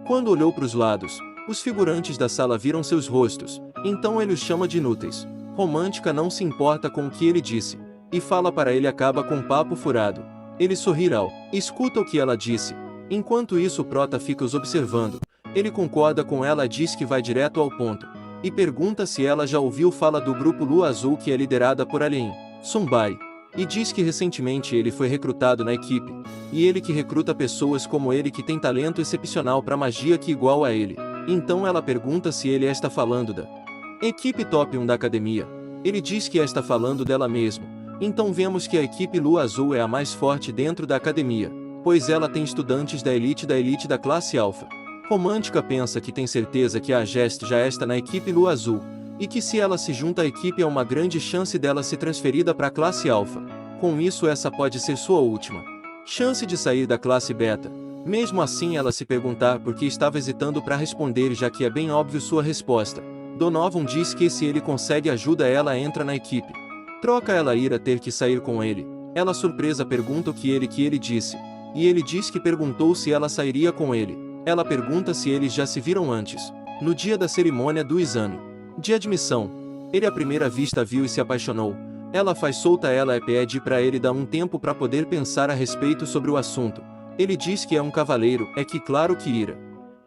Quando olhou para os lados, os figurantes da sala viram seus rostos, então ele os chama de inúteis. Romântica não se importa com o que ele disse, e fala para ele acaba com um papo furado. Ele sorri ao escuta o que ela disse. Enquanto isso, Prota fica os observando. Ele concorda com ela e diz que vai direto ao ponto, e pergunta se ela já ouviu falar do grupo Lua Azul, que é liderada por Alien Sombai, e diz que recentemente ele foi recrutado na equipe, e ele que recruta pessoas como ele que tem talento excepcional para magia que igual a ele. Então ela pergunta se ele está falando da equipe top 1 da academia. Ele diz que está falando dela mesmo. Então vemos que a equipe Lua Azul é a mais forte dentro da academia, pois ela tem estudantes da elite da classe Alpha. Romântica pensa que tem certeza que a Jest já está na equipe Lua Azul, e que se ela se junta à equipe é uma grande chance dela ser transferida para a classe Alpha. Com isso, essa pode ser sua última chance de sair da classe Beta. Mesmo assim, ela se perguntar por que estava hesitando para responder, já que é bem óbvio sua resposta. Donovan diz que se ele consegue ajuda, ela entra na equipe. Troca ela ir a ter que sair com ele. Ela surpresa pergunta o que ele disse, e ele diz que perguntou se ela sairia com ele. Ela pergunta se eles já se viram antes, no dia da cerimônia do exame de admissão. Ele à primeira vista viu e se apaixonou. Ela faz solta ela e pede para ele dar um tempo para poder pensar a respeito sobre o assunto. Ele diz que é um cavaleiro, é que claro que ira.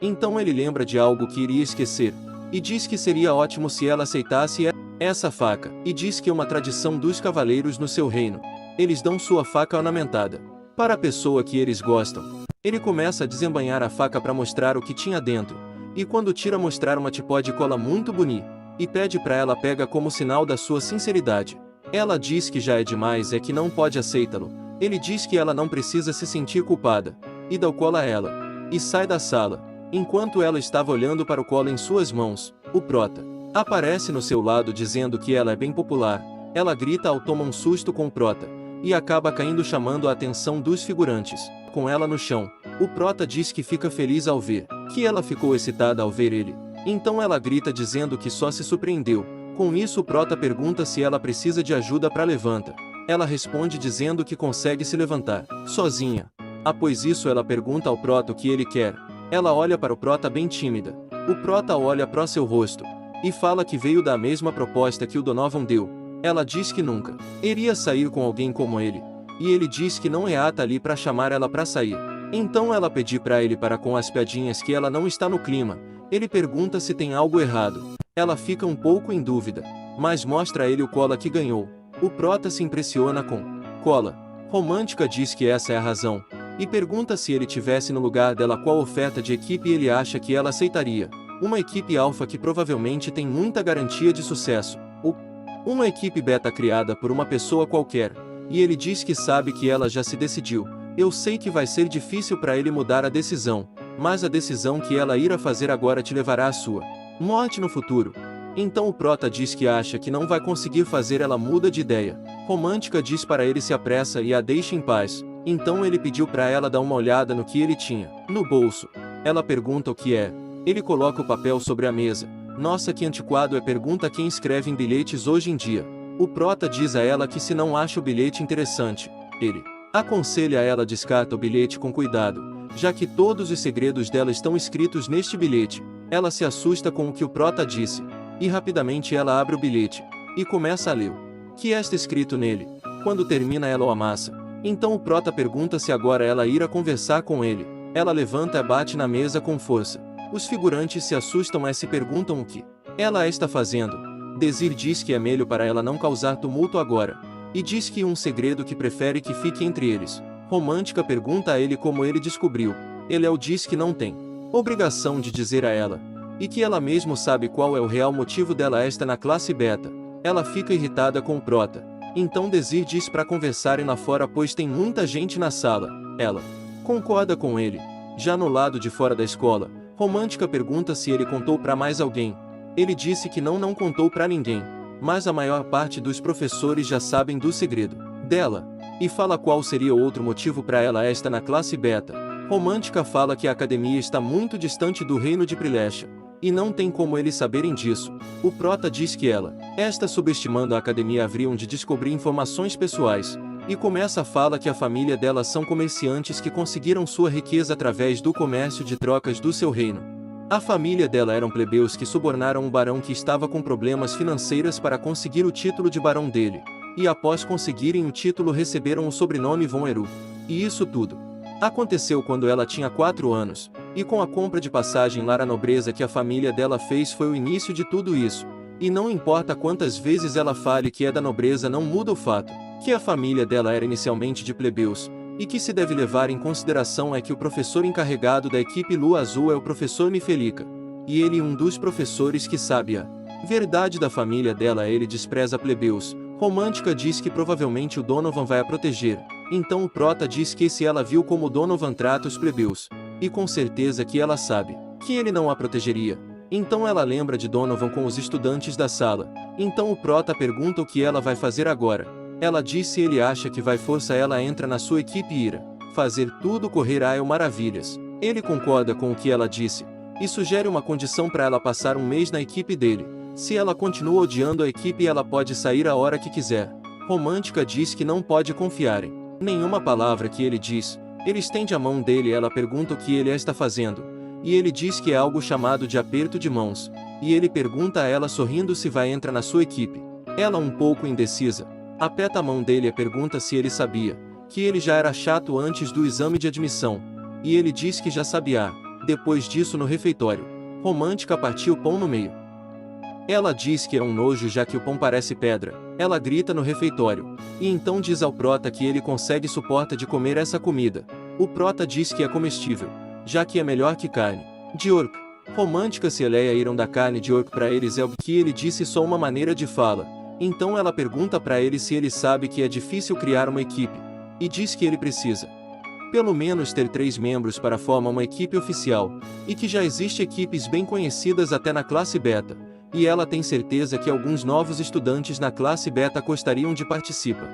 Então ele lembra de algo que iria esquecer, e diz que seria ótimo se ela aceitasse essa faca, e diz que é uma tradição dos cavaleiros no seu reino. Eles dão sua faca ornamentada para a pessoa que eles gostam. Ele começa a desembainhar a faca para mostrar o que tinha dentro, e quando tira mostrar uma tipo de cola muito bonita, e pede para ela pega como sinal da sua sinceridade. Ela diz que já é demais, é que não pode aceitá-lo. Ele diz que ela não precisa se sentir culpada, e dá o cola a ela, e sai da sala. Enquanto ela estava olhando para o cola em suas mãos, o Prota aparece no seu lado dizendo que ela é bem popular. Ela grita ao toma um susto com o Prota, e acaba caindo chamando a atenção dos figurantes. Com ela no chão, o Prota diz que fica feliz ao ver, que ela ficou excitada ao ver ele. Então ela grita dizendo que só se surpreendeu. Com isso o Prota pergunta se ela precisa de ajuda para levantar. Ela responde dizendo que consegue se levantar, sozinha. Após isso ela pergunta ao Prota o que ele quer. Ela olha para o Prota bem tímida. O Prota olha para seu rosto, e fala que veio da mesma proposta que o Donovan deu. Ela diz que nunca iria sair com alguém como ele, e ele diz que não é ata ali para chamar ela para sair. Então ela pede para ele para com as piadinhas que ela não está no clima. Ele pergunta se tem algo errado. Ela fica um pouco em dúvida, mas mostra a ele o cola que ganhou. O Prota se impressiona com cola. Romântica diz que essa é a razão, e pergunta se ele tivesse no lugar dela qual oferta de equipe ele acha que ela aceitaria. Uma equipe alfa que provavelmente tem muita garantia de sucesso, ou uma equipe beta criada por uma pessoa qualquer. E ele diz que sabe que ela já se decidiu. Eu sei que vai ser difícil para ele mudar a decisão, mas a decisão que ela irá fazer agora te levará à sua morte no futuro. Então o Prota diz que acha que não vai conseguir fazer, ela muda de ideia. Romântica diz para ele se apressa e a deixe em paz. Então ele pediu para ela dar uma olhada no que ele tinha no bolso. Ela pergunta o que é. Ele coloca o papel sobre a mesa. Nossa, que antiquado é, pergunta quem escreve em bilhetes hoje em dia. O Prota diz a ela que se não acha o bilhete interessante, ele aconselha a ela descarta o bilhete com cuidado, já que todos os segredos dela estão escritos neste bilhete. Ela se assusta com o que o Prota disse, e rapidamente ela abre o bilhete, e começa a ler o que está escrito nele. Quando termina ela o amassa. Então o Prota pergunta se agora ela irá conversar com ele. Ela levanta e bate na mesa com força. Os figurantes se assustam e se perguntam o que ela está fazendo. Desir diz que é melhor para ela não causar tumulto agora, e diz que um segredo que prefere que fique entre eles. Romântica pergunta a ele como ele descobriu. Ele diz que não tem obrigação de dizer a ela, e que ela mesmo sabe qual é o real motivo dela estar na classe beta. Ela fica irritada com o Prota. Então Desir diz para conversarem lá fora, pois tem muita gente na sala. Ela concorda com ele. Já no lado de fora da escola, Romântica pergunta se ele contou para mais alguém. Ele disse que não contou para ninguém, mas a maior parte dos professores já sabem do segredo dela. E fala qual seria outro motivo para ela estar na classe beta. Romântica fala que a academia está muito distante do reino de Prilesha, e não tem como eles saberem disso. O prota diz que ela está subestimando a academia, haveriam de descobrir informações pessoais, e começa a fala que a família dela são comerciantes que conseguiram sua riqueza através do comércio de trocas do seu reino. A família dela eram plebeus que subornaram um barão que estava com problemas financeiros para conseguir o título de barão dele, e após conseguirem o título receberam o sobrenome Von Eru. E isso tudo aconteceu quando ela tinha 4 anos, e com a compra de passagem lá, a nobreza que a família dela fez foi o início de tudo isso. E não importa quantas vezes ela fale que é da nobreza, não muda o fato que a família dela era inicialmente de plebeus, e que se deve levar em consideração é que o professor encarregado da equipe Lua Azul é o professor Mifelica, e ele é um dos professores que sabe a verdade da família dela. Ele despreza plebeus. Romântica diz que provavelmente o Donovan vai a proteger, então o prota diz que se ela viu como o Donovan trata os plebeus, e com certeza que ela sabe que ele não a protegeria. Então ela lembra de Donovan com os estudantes da sala. Então o prota pergunta o que ela vai fazer agora. Ela diz se ele acha que vai força, ela entra na sua equipe e irá fazer tudo correr a maravilhas. Ele concorda com o que ela disse, e sugere uma condição para ela passar um mês na equipe dele. Se ela continua odiando a equipe, ela pode sair a hora que quiser. Romântica diz que não pode confiar em nenhuma palavra que ele diz. Ele estende a mão dele e ela pergunta o que ele está fazendo. E ele diz que é algo chamado de aperto de mãos. E ele pergunta a ela sorrindo se vai entrar na sua equipe. Ela, um pouco indecisa, aperta a mão dele e pergunta se ele sabia que ele já era chato antes do exame de admissão. E ele diz que já sabia. Depois disso, no refeitório, Romântica partiu o pão no meio. Ela diz que é um nojo já que o pão parece pedra. Ela grita no refeitório, e então diz ao prota que ele consegue suporta de comer essa comida. O prota diz que é comestível, já que é melhor que carne de orc. Romântica e Eleia irão dar carne de orc para eles, é o que ele disse, só uma maneira de fala. Então ela pergunta para ele se ele sabe que é difícil criar uma equipe, e diz que ele precisa pelo menos ter 3 membros para formar uma equipe oficial, e que já existe equipes bem conhecidas até na classe beta. E ela tem certeza que alguns novos estudantes na classe beta gostariam de participar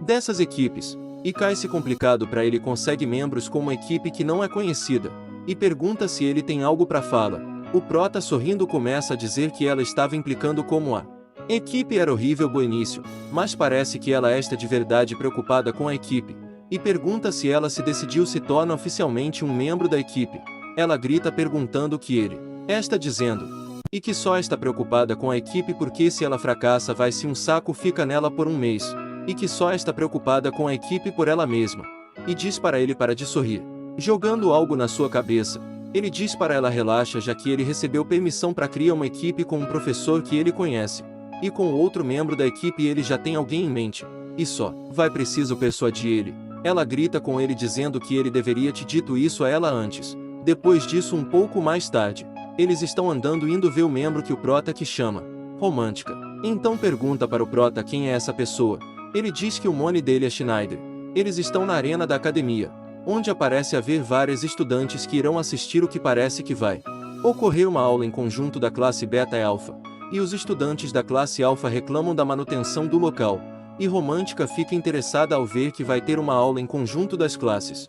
dessas equipes. E cai-se complicado para ele consegue membros com uma equipe que não é conhecida, e pergunta se ele tem algo para fala. O prota sorrindo começa a dizer que ela estava implicando como a equipe era horrível no início, mas parece que ela está de verdade preocupada com a equipe, e pergunta se ela se decidiu se torna oficialmente um membro da equipe. Ela grita perguntando o que ele está dizendo, e que só está preocupada com a equipe porque se ela fracassa vai se um saco fica nela por um mês, e que só está preocupada com a equipe por ela mesma, e diz para ele para de sorrir, jogando algo na sua cabeça. Ele diz para ela relaxa, já que ele recebeu permissão para criar uma equipe com um professor que ele conhece, e com outro membro da equipe ele já tem alguém em mente, e só vai preciso persuadir ele. Ela grita com ele dizendo que ele deveria te dito isso a ela antes. Depois disso, um pouco mais tarde, eles estão andando indo ver o membro que o prota que chama Romântica. Então pergunta para o prota quem é essa pessoa. Ele diz que o nome dele é Schneider. Eles estão na arena da academia, onde aparece haver vários estudantes que irão assistir o que parece que vai ocorrer uma aula em conjunto da classe Beta e Alpha, e os estudantes da classe Alpha reclamam da manutenção do local, e Romântica fica interessada ao ver que vai ter uma aula em conjunto das classes.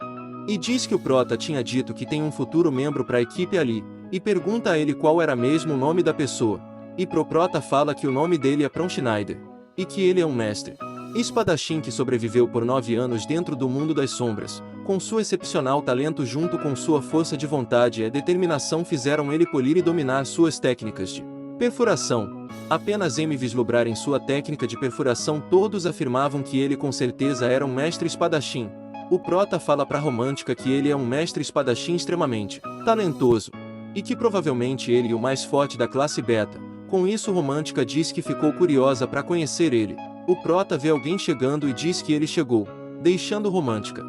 E diz que o prota tinha dito que tem um futuro membro para a equipe ali, e pergunta a ele qual era mesmo o nome da pessoa, e pro prota fala que o nome dele é Pron Schneider, e que ele é um mestre espadachim que sobreviveu por 9 anos dentro do mundo das sombras, com seu excepcional talento junto com sua força de vontade e determinação fizeram ele polir e dominar suas técnicas de perfuração. Apenas em vislumbrar em sua técnica de perfuração todos afirmavam que ele com certeza era um mestre espadachim. O prota fala para Romântica que ele é um mestre espadachim extremamente talentoso, e que provavelmente ele é o mais forte da classe beta. Com isso Romântica diz que ficou curiosa para conhecer ele. O prota vê alguém chegando e diz que ele chegou, deixando Romântica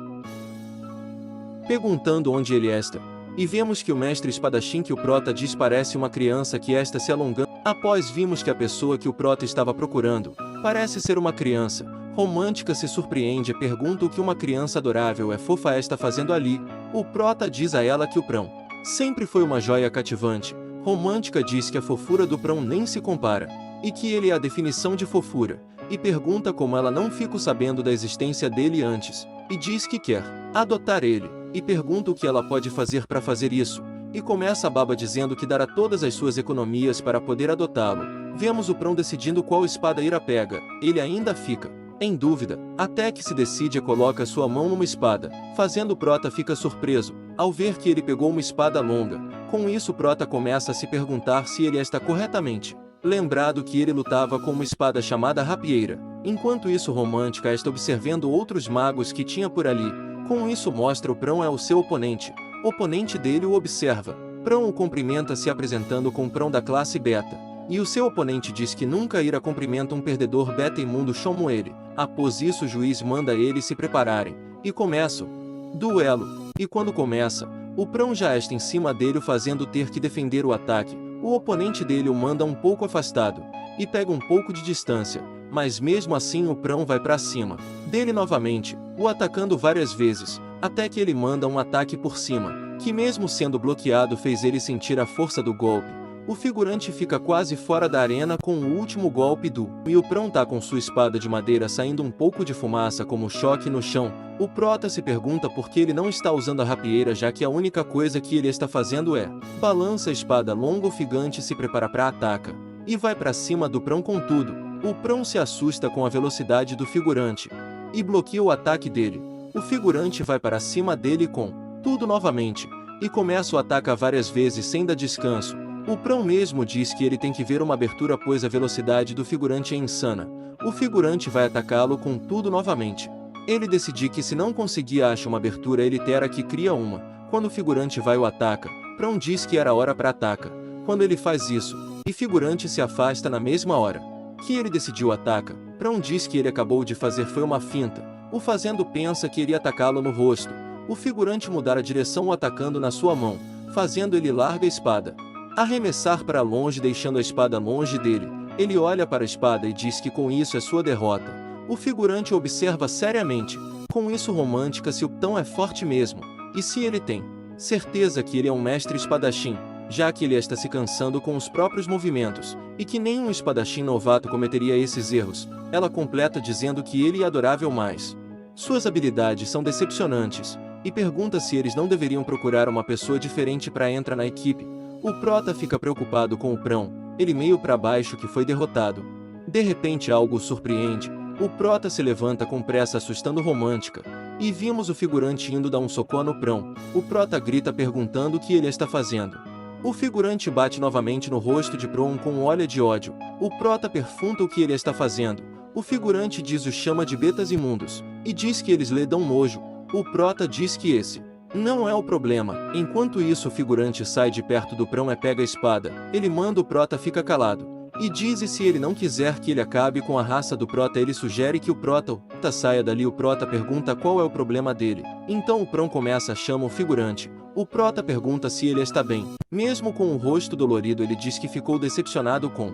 perguntando onde ele está. E vemos que o mestre espadachim que o prota diz parece uma criança que está se alongando. Após vimos que a pessoa que o prota estava procurando parece ser uma criança. Romântica se surpreende e pergunta o que uma criança adorável é fofa está fazendo ali. O prota diz a ela que o Prão Sempre foi uma joia cativante. Romântica diz que a fofura do Prão nem se compara, e que ele é a definição de fofura, e pergunta como ela não ficou sabendo da existência dele antes, e diz que quer adotar ele, e pergunta o que ela pode fazer para fazer isso, e começa a baba dizendo que dará todas as suas economias para poder adotá-lo. Vemos o Prão decidindo qual espada Ira pega, ele ainda fica em dúvida, até que se decide e coloca sua mão numa espada, fazendo Prota fica surpreso, ao ver que ele pegou uma espada longa. Com isso Prota começa a se perguntar se ele está corretamente lembrado que ele lutava com uma espada chamada rapieira. Enquanto isso Romântica está observando outros magos que tinha por ali. Com isso mostra o Prão é o seu oponente. O oponente dele o observa. Prão o cumprimenta se apresentando com Prão da classe Beta. E o seu oponente diz que nunca irá cumprimenta um perdedor beta imundo como ele. Após isso o juiz manda eles se prepararem. E começa o duelo. E quando começa, o Prão já está em cima dele fazendo ter que defender o ataque. O oponente dele o manda um pouco afastado. E pega um pouco de distância. Mas mesmo assim o Prão vai para cima dele novamente, o atacando várias vezes. Até que ele manda um ataque por cima, que mesmo sendo bloqueado fez ele sentir a força do golpe. O figurante fica quase fora da arena com o último golpe e o Prão tá com sua espada de madeira saindo um pouco de fumaça como choque no chão. O Prota se pergunta por que ele não está usando a rapieira, já que a única coisa que ele está fazendo é balança a espada longa. O figante se prepara para ataca e vai para cima do Prão com tudo. O Prão se assusta com a velocidade do figurante e bloqueia o ataque dele. O figurante vai para cima dele com tudo novamente e começa o ataque várias vezes sem dar descanso. O Prão mesmo diz que ele tem que ver uma abertura pois a velocidade do figurante é insana. O figurante vai atacá-lo com tudo novamente. Ele decide que se não conseguir achar uma abertura ele terá que criar uma. Quando o figurante vai o ataca, Prão diz que era hora para ataca. Quando ele faz isso, e figurante se afasta na mesma hora que ele decidiu ataca, Prão diz que ele acabou de fazer foi uma finta. O fazendo pensa que iria atacá-lo no rosto. O figurante mudar a direção o atacando na sua mão, fazendo ele larga a espada. Arremessar para longe deixando a espada longe dele. Ele olha para a espada e diz que com isso é sua derrota. O figurante observa seriamente. Com isso Romântica se o Prão é forte mesmo. E se ele tem certeza que ele é um mestre espadachim, já que ele está se cansando com os próprios movimentos, e que nenhum espadachim novato cometeria esses erros. Ela completa dizendo que ele é adorável mais. Suas habilidades são decepcionantes, e pergunta se eles não deveriam procurar uma pessoa diferente para entrar na equipe. O Prota fica preocupado com o Prão, ele meio para baixo que foi derrotado. De repente algo o surpreende, o Prota se levanta com pressa assustando Romântica, e vimos o figurante indo dar um soco no Prão. O Prota grita perguntando o que ele está fazendo. O figurante bate novamente no rosto de Prão com um olhar de ódio. O Prota pergunta o que ele está fazendo. O figurante diz o chama de betas imundos, e diz que eles lhe dão nojo. O Prota diz que esse não é o problema. Enquanto isso o figurante sai de perto do Prão e pega a espada. Ele manda o Prota fica calado. E diz e se ele não quiser que ele acabe com a raça do Prota ele sugere que o Prota saia dali. O Prota pergunta qual é o problema dele. Então o Prão começa a chamar o figurante. O Prota pergunta se ele está bem. Mesmo com o rosto dolorido ele diz que ficou decepcionado com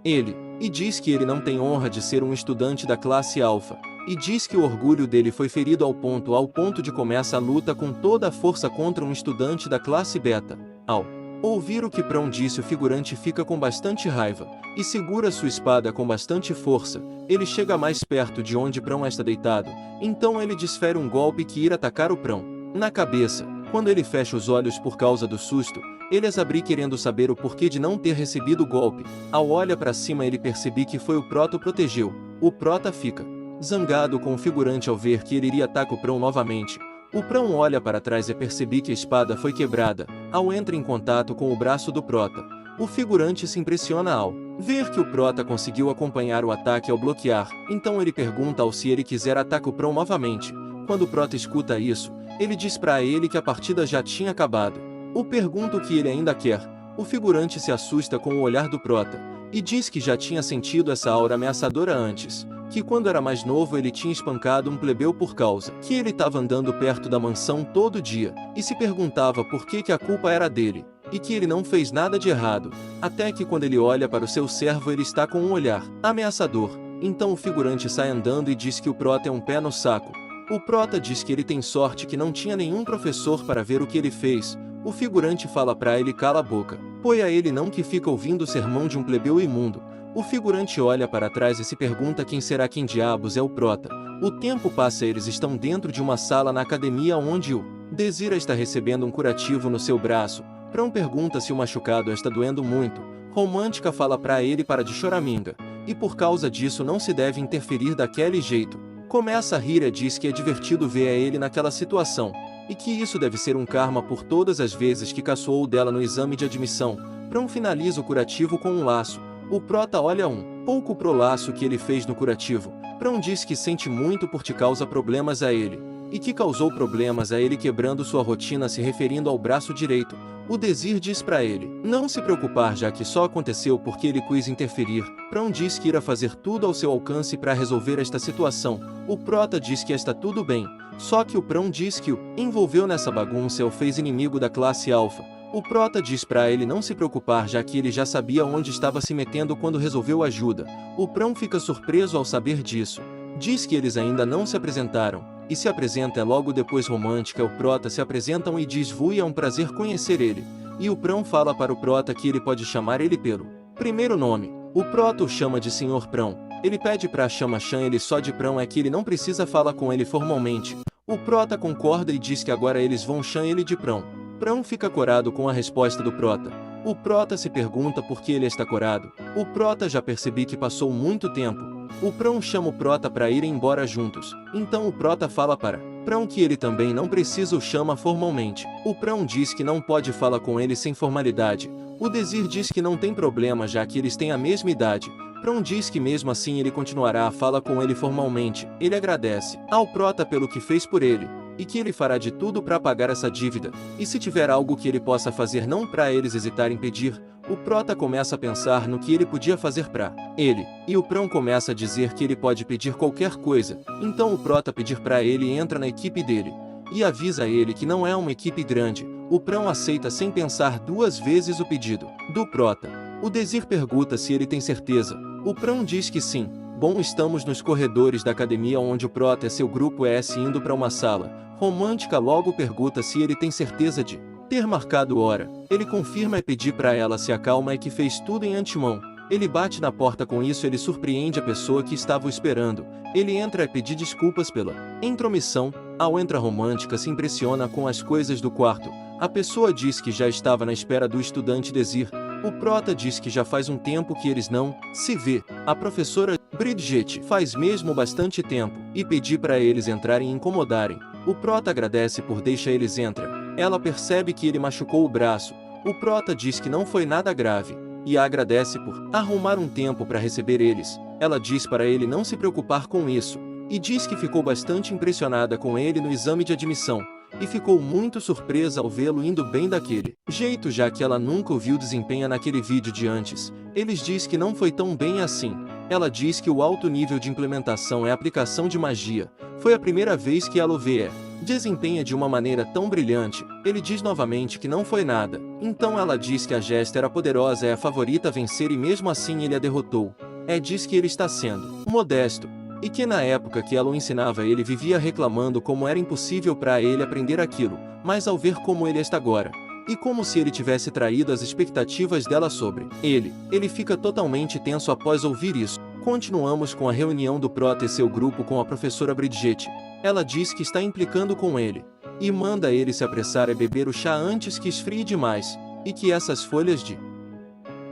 ele. E diz que ele não tem honra de ser um estudante da classe Alpha. E diz que o orgulho dele foi ferido ao ponto de começa a luta com toda a força contra um estudante da classe Beta. Ao ouvir o que Prão disse o figurante fica com bastante raiva, e segura sua espada com bastante força. Ele chega mais perto de onde Prão está deitado, então ele desfere um golpe que irá atacar o Prão na cabeça. Quando ele fecha os olhos por causa do susto, ele as abre querendo saber o porquê de não ter recebido o golpe. Ao olhar para cima ele percebe que foi o Prota o protegeu. O Prota fica zangado com o figurante ao ver que ele iria atacar o Prão novamente. O Prão olha para trás e percebe que a espada foi quebrada. Ao entra em contato com o braço do Prota, o figurante se impressiona ao ver que o Prota conseguiu acompanhar o ataque ao bloquear. Então ele pergunta ao se ele quiser atacar o Prão novamente. Quando o Prota escuta isso, ele diz para ele que a partida já tinha acabado. O pergunta o que ele ainda quer. O figurante se assusta com o olhar do Prota e diz que já tinha sentido essa aura ameaçadora antes, que quando era mais novo ele tinha espancado um plebeu por causa que ele estava andando perto da mansão todo dia, e se perguntava por que a culpa era dele, e que ele não fez nada de errado, até que quando ele olha para o seu servo ele está com um olhar ameaçador. Então o figurante sai andando e diz que o Prota é um pé no saco. O Prota diz que ele tem sorte que não tinha nenhum professor para ver o que ele fez. O figurante fala pra ele cala a boca, pois é ele não que fica ouvindo o sermão de um plebeu imundo. O figurante olha para trás e se pergunta quem será quem diabos é o prota. O tempo passa e eles estão dentro de uma sala na academia onde o Desira está recebendo um curativo no seu braço. Prão pergunta se o machucado está doendo muito. Romântica fala pra ele para de choraminga, e por causa disso não se deve interferir daquele jeito. Começa a rir e diz que é divertido ver a ele naquela situação, e que isso deve ser um karma por todas as vezes que caçoou dela no exame de admissão. Prão finaliza o curativo com um laço. O prota olha um pouco pro laço que ele fez no curativo. Prão diz que sente muito por te causa problemas a ele, e que causou problemas a ele quebrando sua rotina se referindo ao braço direito. O Desir diz pra ele não se preocupar já que só aconteceu porque ele quis interferir. Prão diz que irá fazer tudo ao seu alcance para resolver esta situação. O prota diz que está tudo bem, só que o Prão diz que o envolveu nessa bagunça e o fez inimigo da classe alfa. O prota diz pra ele não se preocupar já que ele já sabia onde estava se metendo quando resolveu ajuda. O Prão fica surpreso ao saber disso. Diz que eles ainda não se apresentaram, e se apresenta logo depois Romântica e o prota se apresentam e diz Vui é um prazer conhecer ele. E o Prão fala para o prota que ele pode chamar ele pelo primeiro nome. O prota o chama de Senhor Prão. Ele pede pra chama Chan ele só de Prão é que ele não precisa falar com ele formalmente. O prota concorda e diz que agora eles vão Chan ele de Prão. Prão fica corado com a resposta do prota. O prota se pergunta por que ele está corado. O prota já percebi que passou muito tempo. O Prão chama o prota para irem embora juntos. Então o prota fala para Prão que ele também não precisa o chama formalmente. O Prão diz que não pode falar com ele sem formalidade. O Desir diz que não tem problema já que eles têm a mesma idade. Prão diz que mesmo assim ele continuará a falar com ele formalmente. Ele agradece ao prota pelo que fez por ele, e que ele fará de tudo para pagar essa dívida. E se tiver algo que ele possa fazer não para eles hesitarem em pedir, o prota começa a pensar no que ele podia fazer para ele, e o Prão começa a dizer que ele pode pedir qualquer coisa. Então o prota pedir para ele e entra na equipe dele, e avisa ele que não é uma equipe grande. O Prão aceita sem pensar duas vezes o pedido do prota. O Desir pergunta se ele tem certeza. O Prão diz que sim. Bom, estamos nos corredores da academia onde o prota e seu grupo indo para uma sala. Romântica logo pergunta se ele tem certeza de ter marcado hora. Ele confirma e pedir para ela se acalma e que fez tudo em antemão. Ele bate na porta, com isso ele surpreende a pessoa que estava o esperando. Ele entra e pedir desculpas pela intromissão. Ao entrar Romântica se impressiona com as coisas do quarto. A pessoa diz que já estava na espera do estudante Desir. O prota diz que já faz um tempo que eles não se vê. A professora Bridget faz mesmo bastante tempo, e pedir para eles entrarem e incomodarem. O prota agradece por deixar eles entrar. Ela percebe que ele machucou o braço. O prota diz que não foi nada grave, e a agradece por arrumar um tempo para receber eles. Ela diz para ele não se preocupar com isso, e diz que ficou bastante impressionada com ele no exame de admissão, e ficou muito surpresa ao vê-lo indo bem daquele jeito já que ela nunca o viu desempenhar naquele vídeo de antes. Eles diz que não foi tão bem assim. Ela diz que o alto nível de implementação é a aplicação de magia. Foi a primeira vez que ela o vê desempenha de uma maneira tão brilhante. Ele diz novamente que não foi nada. Então ela diz que a Gesta era poderosa e a favorita a vencer e mesmo assim ele a derrotou. Diz que ele está sendo modesto, e que na época que ela o ensinava ele vivia reclamando como era impossível para ele aprender aquilo, mas ao ver como ele está agora, e como se ele tivesse traído as expectativas dela sobre ele fica totalmente tenso após ouvir isso. Continuamos com a reunião do prota e seu grupo com a professora Bridget. Ela diz que está implicando com ele, e manda ele se apressar a beber o chá antes que esfrie demais, e que essas folhas de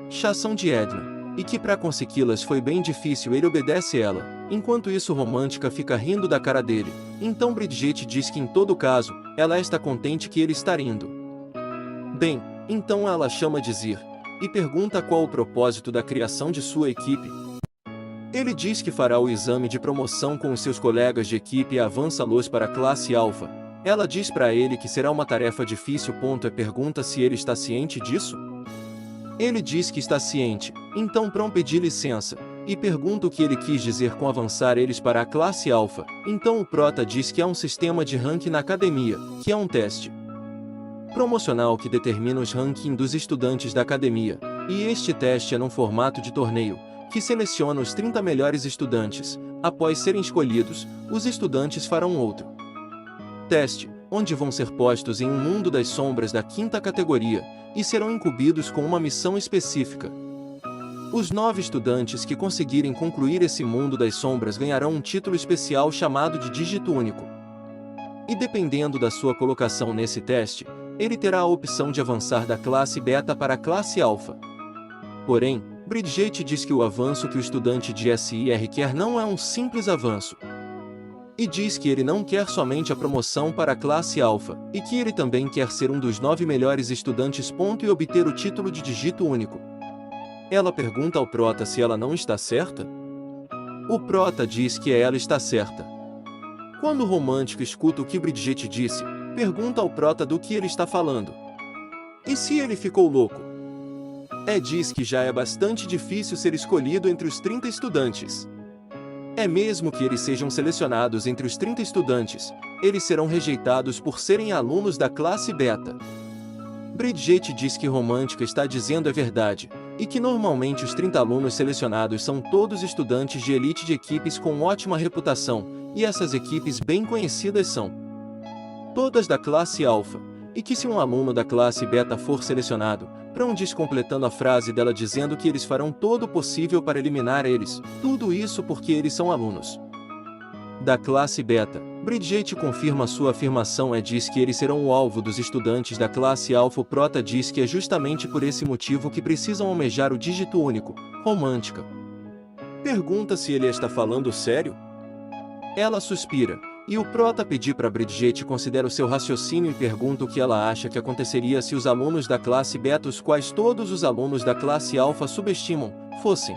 chá são de Edna, e que para consegui-las foi bem difícil. Ele obedece ela. Enquanto isso Romântica fica rindo da cara dele. Então Bridget diz que em todo caso, ela está contente que ele está indo. Bem, então ela chama Desir, e pergunta qual o propósito da criação de sua equipe. Ele diz que fará o exame de promoção com os seus colegas de equipe e avança-los para a classe alfa. Ela diz para ele que será uma tarefa difícil. Pergunta se ele está ciente disso. Ele diz que está ciente. Então Prão pedir licença, e pergunta o que ele quis dizer com avançar eles para a classe alfa. Então o prota diz que há um sistema de ranking na academia, que é um teste promocional que determina os rankings dos estudantes da academia, e este teste é num formato de torneio, que seleciona os 30 melhores estudantes. Após serem escolhidos, os estudantes farão outro teste, onde vão ser postos em um mundo das sombras da 5ª categoria, e serão incumbidos com uma missão específica. Os 9 estudantes que conseguirem concluir esse mundo das sombras ganharão um título especial chamado de Dígito Único. E dependendo da sua colocação nesse teste, ele terá a opção de avançar da classe Beta para a classe Alpha. Porém, Bridget diz que o avanço que o estudante de SIR quer não é um simples avanço. E diz que ele não quer somente a promoção para a classe Alpha, e que ele também quer ser um dos 9 melhores estudantes. E obter o título de Dígito Único. Ela pergunta ao Prota se ela não está certa. O Prota diz que ela está certa. Quando o Romântica escuta o que Bridget disse, pergunta ao Prota do que ele está falando. E se ele ficou louco? Diz que já é bastante difícil ser escolhido entre os 30 estudantes. Mesmo que eles sejam selecionados entre os 30 estudantes, eles serão rejeitados por serem alunos da classe Beta. Bridget diz que Romântica está dizendo a verdade, e que normalmente os 30 alunos selecionados são todos estudantes de elite de equipes com ótima reputação, e essas equipes bem conhecidas são todas da classe Alpha, e que se um aluno da classe Beta for selecionado, Brown diz completando a frase dela dizendo que eles farão todo o possível para eliminar eles, tudo isso porque eles são alunos da classe Beta. Bridget confirma sua afirmação e diz que eles serão o alvo dos estudantes da classe Alpha. O Prota diz que é justamente por esse motivo que precisam almejar o Dígito Único. Romântica pergunta se ele está falando sério. Ela suspira, e o Prota pedir para Bridget considerar o seu raciocínio e pergunta o que ela acha que aconteceria se os alunos da classe Beta, os quais todos os alunos da classe Alpha subestimam, fossem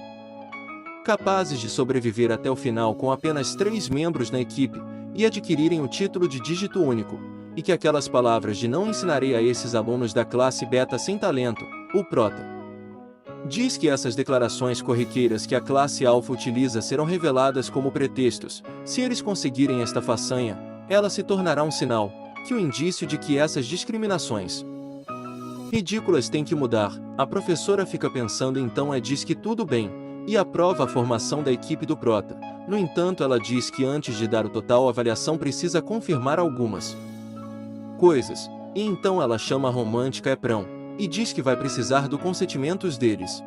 capazes de sobreviver até o final com apenas 3 membros na equipe, e adquirirem o título de Dígito Único, e que aquelas palavras de não ensinarei a esses alunos da classe Beta sem talento. O Prota diz que essas declarações corriqueiras que a classe Alpha utiliza serão reveladas como pretextos. Se eles conseguirem esta façanha, ela se tornará um sinal, que o indício de que essas discriminações ridículas têm que mudar. A professora fica pensando então e diz que tudo bem, e aprova a formação da equipe do Prota. No entanto, ela diz que antes de dar o total a avaliação precisa confirmar algumas coisas, e então ela chama a Romântica e Prão, e diz que vai precisar do consentimento deles.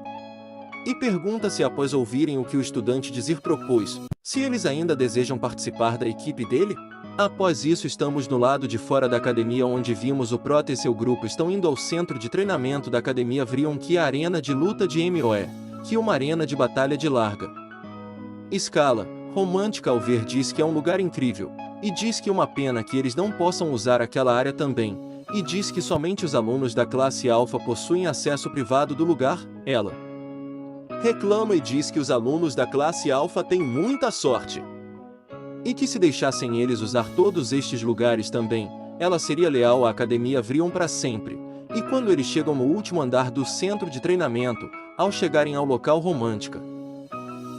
E pergunta se após ouvirem o que o estudante dizer propôs, se eles ainda desejam participar da equipe dele? Após isso estamos no lado de fora da academia onde vimos o Prota e seu grupo estão indo ao centro de treinamento da academia Vrion, que é a arena de luta de MOE, que é uma arena de batalha de larga escala. Romântica ao ver diz que é um lugar incrível, e diz que é uma pena que eles não possam usar aquela área também, e diz que somente os alunos da classe Alpha possuem acesso privado do lugar. Ela reclama e diz que os alunos da classe Alpha têm muita sorte, e que se deixassem eles usar todos estes lugares também, ela seria leal à academia Vrion para sempre. E quando eles chegam no último andar do centro de treinamento, ao chegarem ao local, Romântica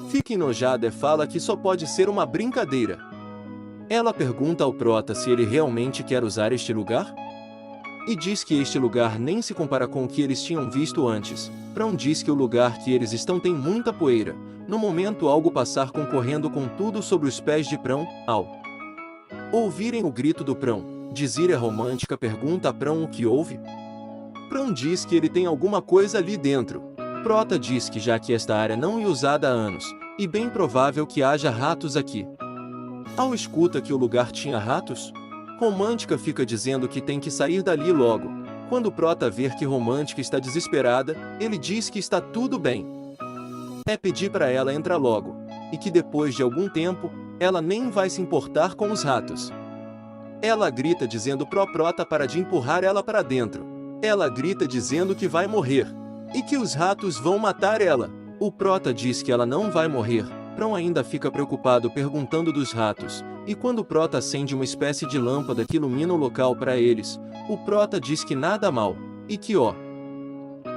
fica enojada e fala que só pode ser uma brincadeira. Ela pergunta ao Prota se ele realmente quer usar este lugar, e diz que este lugar nem se compara com o que eles tinham visto antes. Brown diz que o lugar que eles estão tem muita poeira. No momento, algo passar correndo com tudo sobre os pés de Prão. Ao ouvirem o grito do Prão, Desire Romântica pergunta a Prão o que houve. Prão diz que ele tem alguma coisa ali dentro. Prota diz que já que esta área não é usada há anos, e bem provável que haja ratos aqui. Ao escuta que o lugar tinha ratos, Romântica fica dizendo que tem que sair dali logo. Quando Prota ver que Romântica está desesperada, ele diz que está tudo bem. Pedir para ela entrar logo, e que depois de algum tempo, ela nem vai se importar com os ratos. Ela grita dizendo pro Prota para de empurrar ela para dentro. Ela grita dizendo que vai morrer, e que os ratos vão matar ela. O Prota diz que ela não vai morrer. Prão ainda fica preocupado perguntando dos ratos, e quando o Prota acende uma espécie de lâmpada que ilumina o local para eles, o Prota diz que nada mal, e que o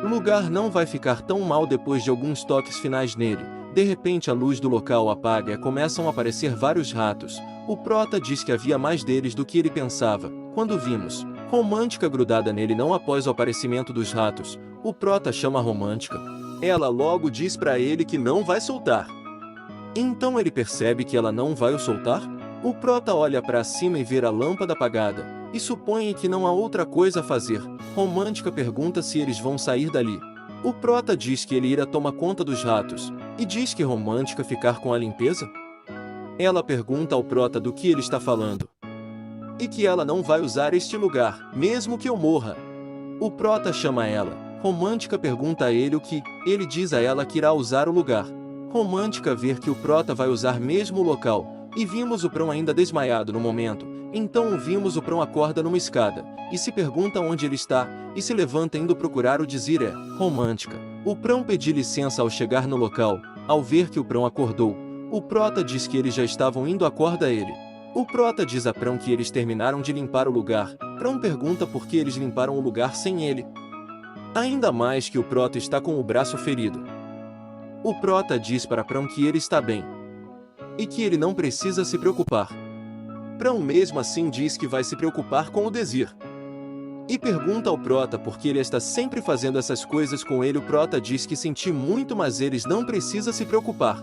lugar não vai ficar tão mal depois de alguns toques finais nele. De repente a luz do local apaga e começam a aparecer vários ratos. O Prota diz que havia mais deles do que ele pensava. Quando vimos Romântica grudada nele não após o aparecimento dos ratos, o Prota chama a Romântica. Ela logo diz para ele que não vai soltar. Então ele percebe que ela não vai o soltar? O Prota olha para cima e vê a lâmpada apagada, e supõem que não há outra coisa a fazer. Romântica pergunta se eles vão sair dali. O Prota diz que ele irá tomar conta dos ratos, e diz que Romântica ficar com a limpeza? Ela pergunta ao Prota do que ele está falando. E que ela não vai usar este lugar, mesmo que eu morra. O Prota chama ela. Romântica pergunta a ele o que, ele diz a ela que irá usar o lugar. Romântica vê que o Prota vai usar mesmo o local, e vimos o Prão ainda desmaiado no momento. Então ouvimos o Prão acorda numa escada, e se pergunta onde ele está, e se levanta indo procurar o Desir Romântica. O Prão pediu licença ao chegar no local. Ao ver que o Prão acordou, o Prota diz que eles já estavam indo acorda ele. O Prota diz a Prão que eles terminaram de limpar o lugar. Prão pergunta por que eles limparam o lugar sem ele. Ainda mais que o Prota está com o braço ferido. O Prota diz para Prão que ele está bem. E que ele não precisa se preocupar. Prão mesmo assim diz que vai se preocupar com o Desir. E pergunta ao Prota por que ele está sempre fazendo essas coisas com ele. O Prota diz que senti muito, mas eles não precisam se preocupar.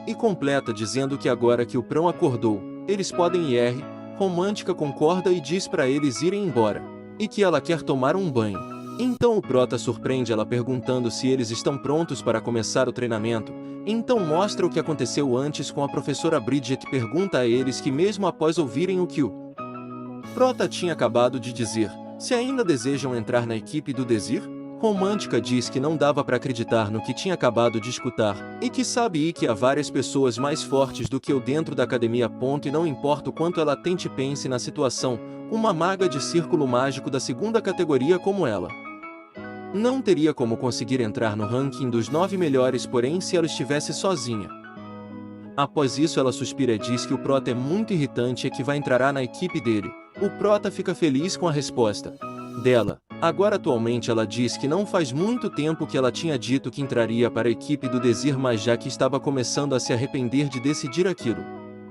E completa dizendo que agora que o Prão acordou, eles podem ir. Romântica concorda e diz para eles irem embora. E que ela quer tomar um banho. Então o Prota surpreende ela perguntando se eles estão prontos para começar o treinamento. Então mostra o que aconteceu antes com a professora Bridget. Pergunta a eles que mesmo após ouvirem o que o Prota tinha acabado de dizer, se ainda desejam entrar na equipe do Desir? Romântica diz que não dava para acreditar no que tinha acabado de escutar, e que sabe que há várias pessoas mais fortes do que eu dentro da academia. E não importa o quanto ela tente pense na situação, uma maga de círculo mágico da segunda categoria como ela não teria como conseguir entrar no ranking dos 9 melhores, porém se ela estivesse sozinha. Após isso ela suspira e diz que o Prota é muito irritante e que vai entrar na equipe dele. O Prota fica feliz com a resposta dela. Agora atualmente ela diz que não faz muito tempo que ela tinha dito que entraria para a equipe do Desir, mas já que estava começando a se arrepender de decidir aquilo.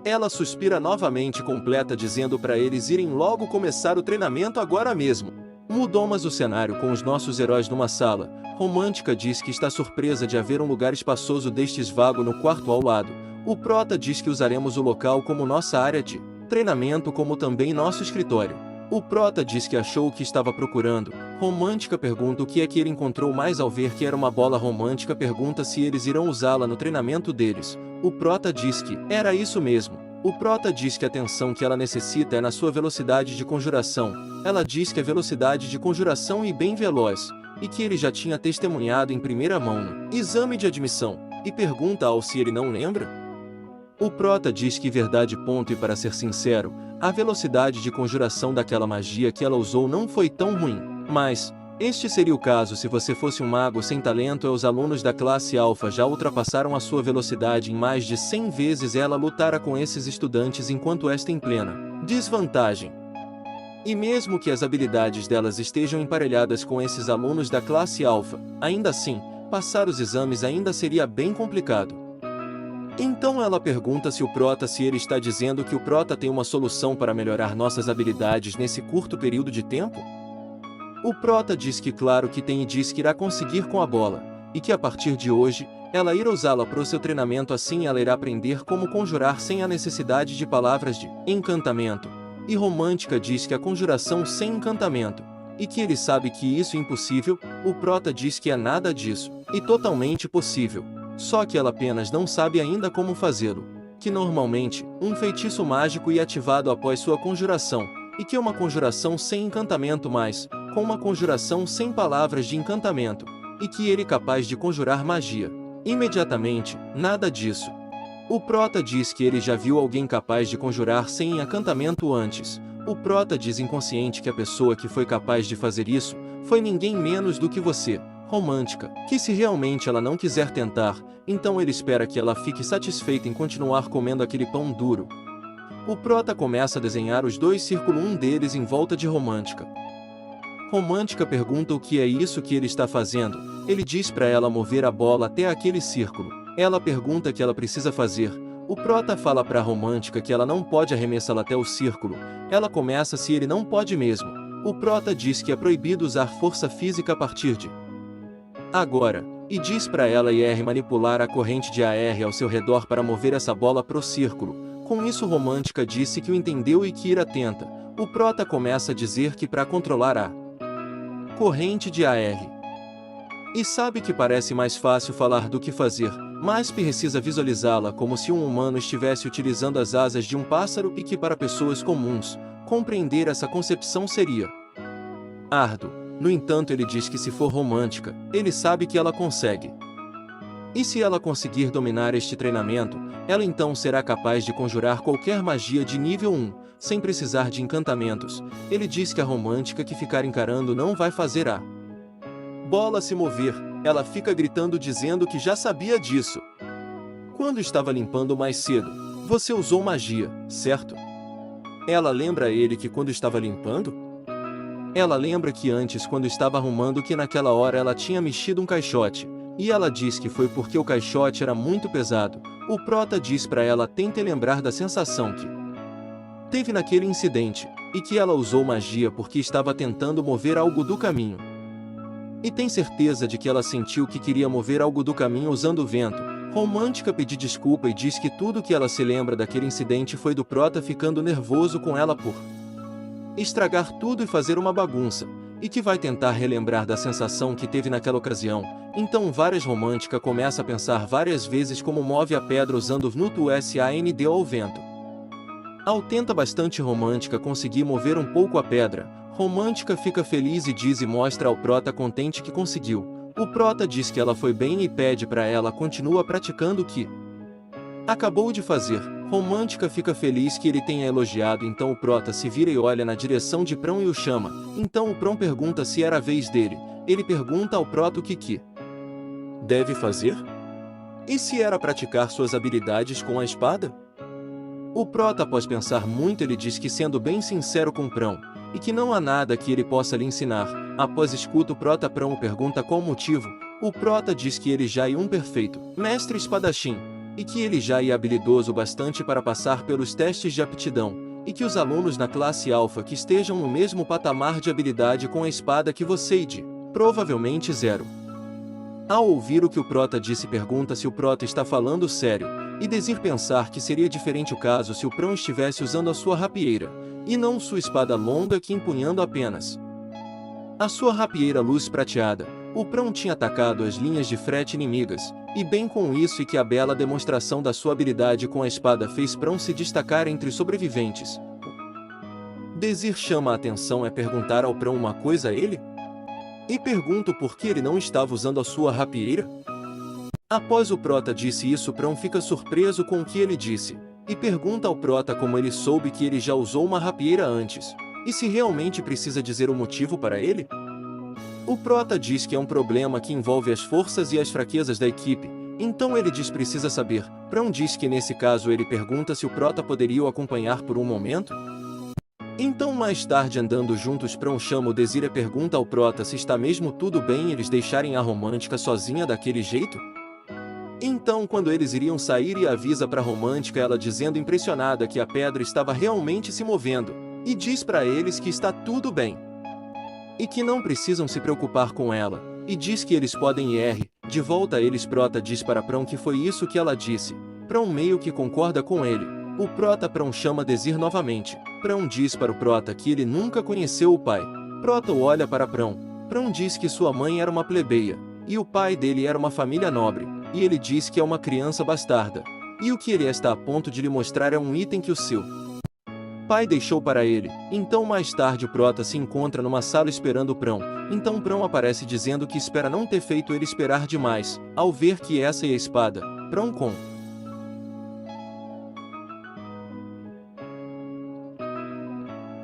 Ela suspira novamente e completa dizendo para eles irem logo começar o treinamento agora mesmo. Mudamos o cenário com os nossos heróis numa sala. Romântica diz que está surpresa de haver um lugar espaçoso destes vago no quarto ao lado. O Prota diz que usaremos o local como nossa área de treinamento, como também nosso escritório. O Prota diz que achou o que estava procurando. Romântica pergunta o que é que ele encontrou, mais ao ver que era uma bola. Romântica pergunta se eles irão usá-la no treinamento deles. O Prota diz que era isso mesmo. O Prota diz que a atenção que ela necessita é na sua velocidade de conjuração. Ela diz que a velocidade de conjuração é bem veloz, e que ele já tinha testemunhado em primeira mão no exame de admissão, e pergunta ao se ele não lembra. O Prota diz que verdade. E para ser sincero, a velocidade de conjuração daquela magia que ela usou não foi tão ruim, mas este seria o caso se você fosse um mago sem talento. Os alunos da classe alfa já ultrapassaram a sua velocidade em mais de 100 vezes. Ela lutara com esses estudantes enquanto esta em plena desvantagem. E mesmo que as habilidades delas estejam emparelhadas com esses alunos da classe alfa, ainda assim, passar os exames ainda seria bem complicado. Então ela pergunta se o Prota se ele está dizendo que o Prota tem uma solução para melhorar nossas habilidades nesse curto período de tempo? O Prota diz que claro que tem e diz que irá conseguir com a bola, e que a partir de hoje, ela irá usá-la para o seu treinamento. Assim ela irá aprender como conjurar sem a necessidade de palavras de encantamento. E Romântica diz que a conjuração sem encantamento, e que ele sabe que isso é impossível. O Prota diz que é nada disso, e totalmente possível, só que ela apenas não sabe ainda como fazê-lo. Que normalmente, um feitiço mágico é ativado após sua conjuração, e que é uma conjuração sem encantamento, mas com uma conjuração sem palavras de encantamento, e que ele é capaz de conjurar magia imediatamente. Nada disso. O Prota diz que ele já viu alguém capaz de conjurar sem encantamento antes. O Prota diz inconsciente que a pessoa que foi capaz de fazer isso foi ninguém menos do que você, Romântica, que se realmente ela não quiser tentar, então ele espera que ela fique satisfeita em continuar comendo aquele pão duro. O Prota começa a desenhar os dois círculos, um deles em volta de Romântica. Romântica pergunta o que é isso que ele está fazendo. Ele diz para ela mover a bola até aquele círculo. Ela pergunta o que ela precisa fazer. O Prota fala para Romântica que ela não pode arremessá-la até o círculo. Ela começa se ele não pode mesmo. O Prota diz que é proibido usar força física a partir de agora, e diz para ela ir manipular a corrente de AR ao seu redor para mover essa bola pro círculo. Com isso Romântica disse que o entendeu e que ir atenta. o prota começa a dizer que para controlar a corrente de ar. E sabe que parece mais fácil falar do que fazer, mas precisa visualizá-la como se um humano estivesse utilizando as asas de um pássaro e que para pessoas comuns, compreender essa concepção seria árduo. No entanto, ele diz que se for romântica, ele sabe que ela consegue. E se ela conseguir dominar este treinamento, ela então será capaz de conjurar qualquer magia de nível 1, sem precisar de encantamentos. Ele diz que a romântica que ficar encarando não vai fazer a bola se mover, ela fica gritando dizendo que já sabia disso. Quando estava limpando mais cedo, você usou magia, certo? Ela lembra a ele que quando estava limpando? Ela lembra que antes quando estava arrumando que naquela hora ela tinha mexido um caixote, e ela diz que foi porque o caixote era muito pesado. O prota diz para ela tente lembrar da sensação que teve naquele incidente, e que ela usou magia porque estava tentando mover algo do caminho. E tem certeza de que ela sentiu que queria mover algo do caminho usando o vento. Romântica pede desculpa e diz que tudo que ela se lembra daquele incidente foi do prota ficando nervoso com ela por estragar tudo e fazer uma bagunça, e que vai tentar relembrar da sensação que teve naquela ocasião. Então várias romântica começa a pensar várias vezes como move a pedra usando Vnutu Sand ao vento. Ao tenta bastante romântica conseguir mover um pouco a pedra, romântica fica feliz e diz e mostra ao prota contente que conseguiu. O prota diz que ela foi bem e pede para ela continua praticando o que acabou de fazer. Romântica fica feliz que ele tenha elogiado, então o prota se vira e olha na direção de Prão e o chama. Então o Prão pergunta se era a vez dele. Ele pergunta ao prota o que deve fazer? E se era praticar suas habilidades com a espada? O prota, após pensar muito, ele diz que sendo bem sincero com Prão, e que não há nada que ele possa lhe ensinar. Após escuta o prota, Prão pergunta qual motivo. O prota diz que ele já é um perfeito mestre espadachim, e que ele já é habilidoso bastante para passar pelos testes de aptidão, e que os alunos na classe alfa que estejam no mesmo patamar de habilidade com a espada que você e de, provavelmente zero. Ao ouvir o que o prota disse, pergunta se o prota está falando sério, e Desir pensar que seria diferente o caso se o Prão estivesse usando a sua rapieira, e não sua espada longa que empunhando apenas a sua rapieira luz prateada. O Prão tinha atacado as linhas de frete inimigas, e bem com isso e que a bela demonstração da sua habilidade com a espada fez Prão se destacar entre os sobreviventes. Desir chama a atenção é perguntar ao Prão uma coisa a ele? E pergunta por que ele não estava usando a sua rapieira? Após o prota disse isso, Prão fica surpreso com o que ele disse, e pergunta ao prota como ele soube que ele já usou uma rapieira antes, e se realmente precisa dizer o motivo para ele? O prota diz que é um problema que envolve as forças e as fraquezas da equipe, então ele diz precisa saber. Prão diz que nesse caso ele pergunta se o prota poderia o acompanhar por um momento. Então mais tarde andando juntos, Prão chama o Desir e pergunta ao prota se está mesmo tudo bem eles deixarem a romântica sozinha daquele jeito. Então quando eles iriam sair e avisa para a romântica, ela dizendo impressionada que a pedra estava realmente se movendo, e diz para eles que está tudo bem e que não precisam se preocupar com ela, e diz que eles podem ir. De volta a eles, prota diz para Prão que foi isso que ela disse. Prão meio que concorda com ele. O prota Prão chama Desir novamente. Prão diz para o prota que ele nunca conheceu o pai. Prota olha para Prão. Prão diz que sua mãe era uma plebeia, e o pai dele era uma família nobre, e ele diz que é uma criança bastarda, e o que ele está a ponto de lhe mostrar é um item que o seu pai deixou para ele. Então mais tarde o prota se encontra numa sala esperando o Prão. Então Prão aparece dizendo que espera não ter feito ele esperar demais. Ao ver que essa é a espada, Prão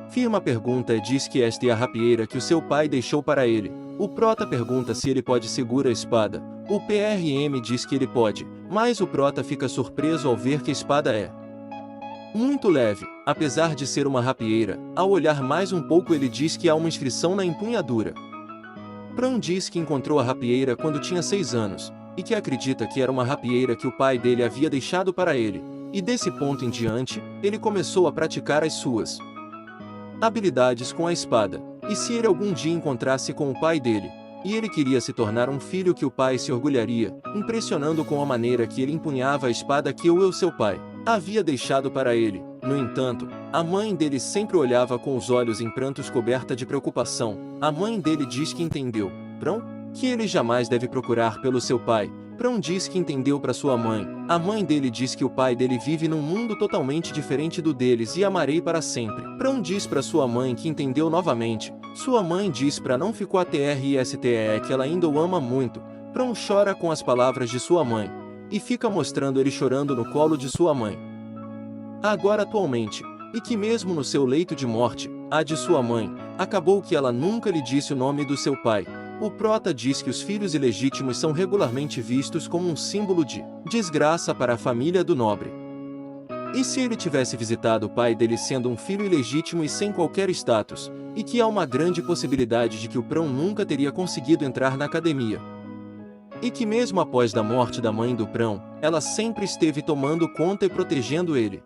firma a pergunta e diz que esta é a rapieira que o seu pai deixou para ele. O prota pergunta se ele pode segurar a espada. O PRM diz que ele pode, mas o prota fica surpreso ao ver que a espada é muito leve, apesar de ser uma rapieira. Ao olhar mais um pouco ele diz que há uma inscrição na empunhadura. Prão diz que encontrou a rapieira quando tinha 6 anos, e que acredita que era uma rapieira que o pai dele havia deixado para ele, e desse ponto em diante, ele começou a praticar as suas habilidades com a espada, e se ele algum dia encontrasse com o pai dele, e ele queria se tornar um filho que o pai se orgulharia, impressionando com a maneira que ele empunhava a espada que o seu pai havia deixado para ele, No entanto, a mãe dele sempre olhava com os olhos em prantos coberta de preocupação. A mãe dele diz que entendeu, Prão, que ele jamais deve procurar pelo seu pai. Prão diz que entendeu para sua mãe. A mãe dele diz que o pai dele vive num mundo totalmente diferente do deles e amarei para sempre. Prão diz para sua mãe que entendeu novamente. Sua mãe diz para não ficou triste que ela ainda o ama muito. Prão chora com as palavras de sua mãe e fica mostrando ele chorando no colo de sua mãe. Agora atualmente, e que mesmo no seu leito de morte, a de sua mãe, acabou que ela nunca lhe disse o nome do seu pai. O prota diz que os filhos ilegítimos são regularmente vistos como um símbolo de desgraça para a família do nobre. E se ele tivesse visitado o pai dele sendo um filho ilegítimo e sem qualquer status, e que há uma grande possibilidade de que o Prão nunca teria conseguido entrar na academia. E que mesmo após da morte da mãe do Prão, ela sempre esteve tomando conta e protegendo ele.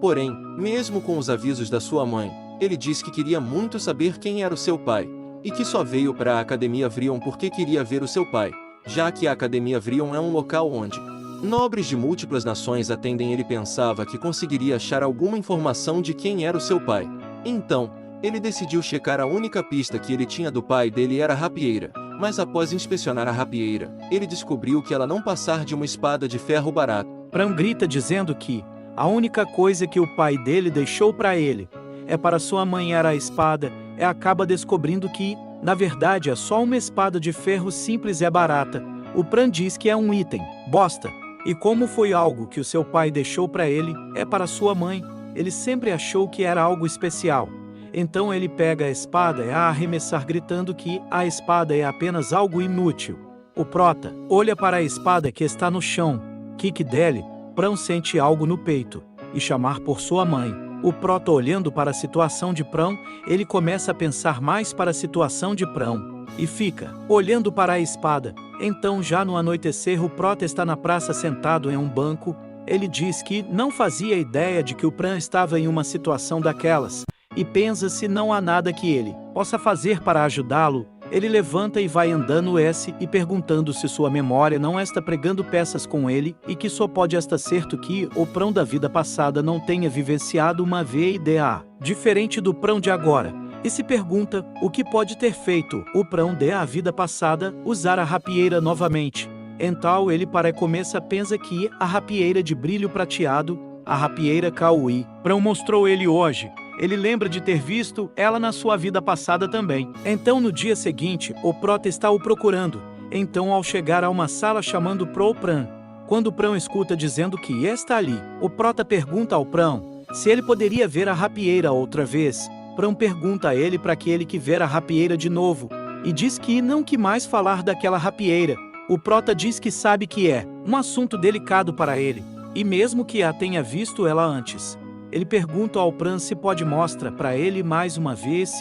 Porém, mesmo com os avisos da sua mãe, ele disse que queria muito saber quem era o seu pai, e que só veio para a Academia Vrion porque queria ver o seu pai, já que a Academia Vrion é um local onde nobres de múltiplas nações atendem. Ele pensava que conseguiria achar alguma informação de quem era o seu pai. Então, ele decidiu checar. A única pista que ele tinha do pai dele era a rapieira, mas após inspecionar a rapieira, ele descobriu que ela não passar de uma espada de ferro barato. Prão grita dizendo que a única coisa que o pai dele deixou para ele é para sua mãe era a espada. Acaba descobrindo que, na verdade, é só uma espada de ferro simples e barata. O Prão diz que é um item bosta. E como foi algo que o seu pai deixou para ele, é para sua mãe, ele sempre achou que era algo especial. Então ele pega a espada e a arremessar gritando que a espada é apenas algo inútil. O prota olha para a espada que está no chão. Kick dele, Prão sente algo no peito e chamar por sua mãe. O prota olhando para a situação de Prão, ele começa a pensar mais para a situação de Prão e fica olhando para a espada. Então já no anoitecer o prota está na praça sentado em um banco. Ele diz que não fazia ideia de que o Prão estava em uma situação daquelas e pensa se não há nada que ele possa fazer para ajudá-lo. Ele levanta e vai andando e perguntando se sua memória não está pregando peças com ele e que só pode estar certo que o Prão da vida passada não tenha vivenciado uma vida diferente do Prão de agora. E se pergunta o que pode ter feito o Prão da vida passada usar a rapieira novamente. Então ele para começar pensa que a rapieira de brilho prateado, a rapieira Kauai, Prão mostrou ele hoje. Ele lembra de ter visto ela na sua vida passada também. Então no dia seguinte, o prota está o procurando. Então ao chegar a uma sala chamando pro Prão, quando o Prão escuta dizendo que está ali, o prota pergunta ao Prão se ele poderia ver a rapieira outra vez. Prão pergunta a ele para que ele que ver a rapieira de novo, e diz que não que mais falar daquela rapieira. O prota diz que sabe que é um assunto delicado para ele, e mesmo que a tenha visto ela antes. Ele pergunta ao Prão se pode mostrar para ele mais uma vez.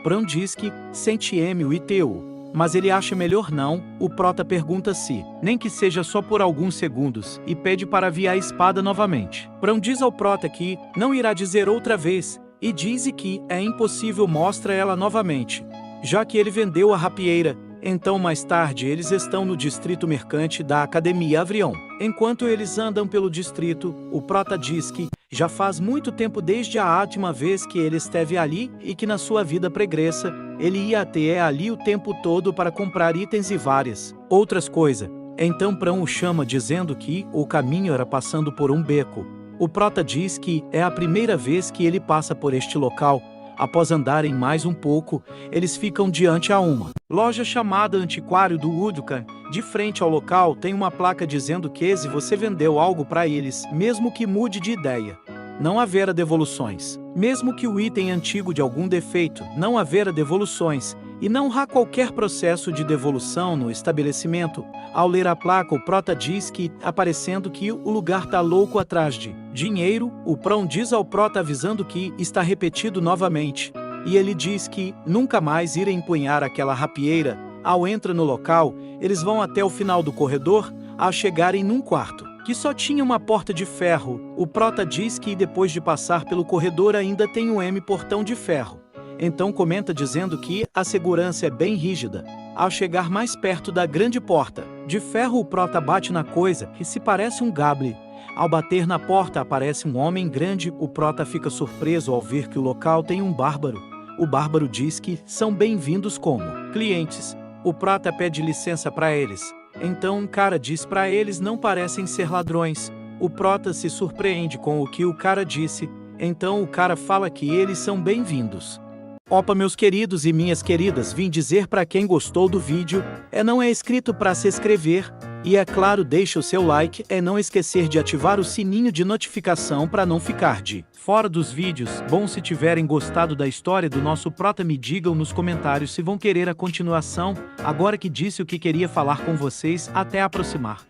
Prão diz que sente o ITU, mas ele acha melhor não. O prota pergunta se, nem que seja só por alguns segundos, e pede para ver a espada novamente. Prão diz ao prota que não irá dizer outra vez, e diz que é impossível mostrar ela novamente, já que ele vendeu a rapieira. Então mais tarde eles estão no distrito mercante da Academia Vrion. Enquanto eles andam pelo distrito, o prota diz que já faz muito tempo desde a última vez que ele esteve ali e que na sua vida pregressa, ele ia até ali o tempo todo para comprar itens e várias outras coisas. Então Prão o chama dizendo que o caminho era passando por um beco. O prota diz que é a primeira vez que ele passa por este local. Após andarem mais um pouco, eles ficam diante a uma loja chamada Antiquário do Uducan. De frente ao local tem uma placa dizendo que se você vendeu algo para eles, mesmo que mude de ideia, não haverá devoluções. Mesmo que o item antigo de algum defeito, não haverá devoluções. E não há qualquer processo de devolução no estabelecimento. Ao ler a placa, o prota diz que, aparecendo que o lugar tá louco atrás de dinheiro, o Prão diz ao prota avisando que está repetido novamente. E ele diz que nunca mais irá empunhar aquela rapieira. Ao entrar no local, eles vão até o final do corredor, ao chegarem num quarto que só tinha uma porta de ferro. O prota diz que depois de passar pelo corredor ainda tem um portão de ferro. Então comenta dizendo que a segurança é bem rígida. Ao chegar mais perto da grande porta de ferro, o prota bate na coisa que se parece um gable. Ao bater na porta aparece um homem grande, o prota fica surpreso ao ver que o local tem um bárbaro. O bárbaro diz que são bem-vindos como clientes. O prota pede licença para eles. Então um cara diz para eles não parecem ser ladrões. O prota se surpreende com o que o cara disse. Então o cara fala que eles são bem-vindos. Opa, meus queridos e minhas queridas, vim dizer para quem gostou do vídeo, não é inscrito para se inscrever, e é claro, deixa o seu like, não esquecer de ativar o sininho de notificação para não ficar de fora dos vídeos. Bom, se tiverem gostado da história do nosso prota, me digam nos comentários se vão querer a continuação. Agora que disse o que queria falar com vocês, até aproximar.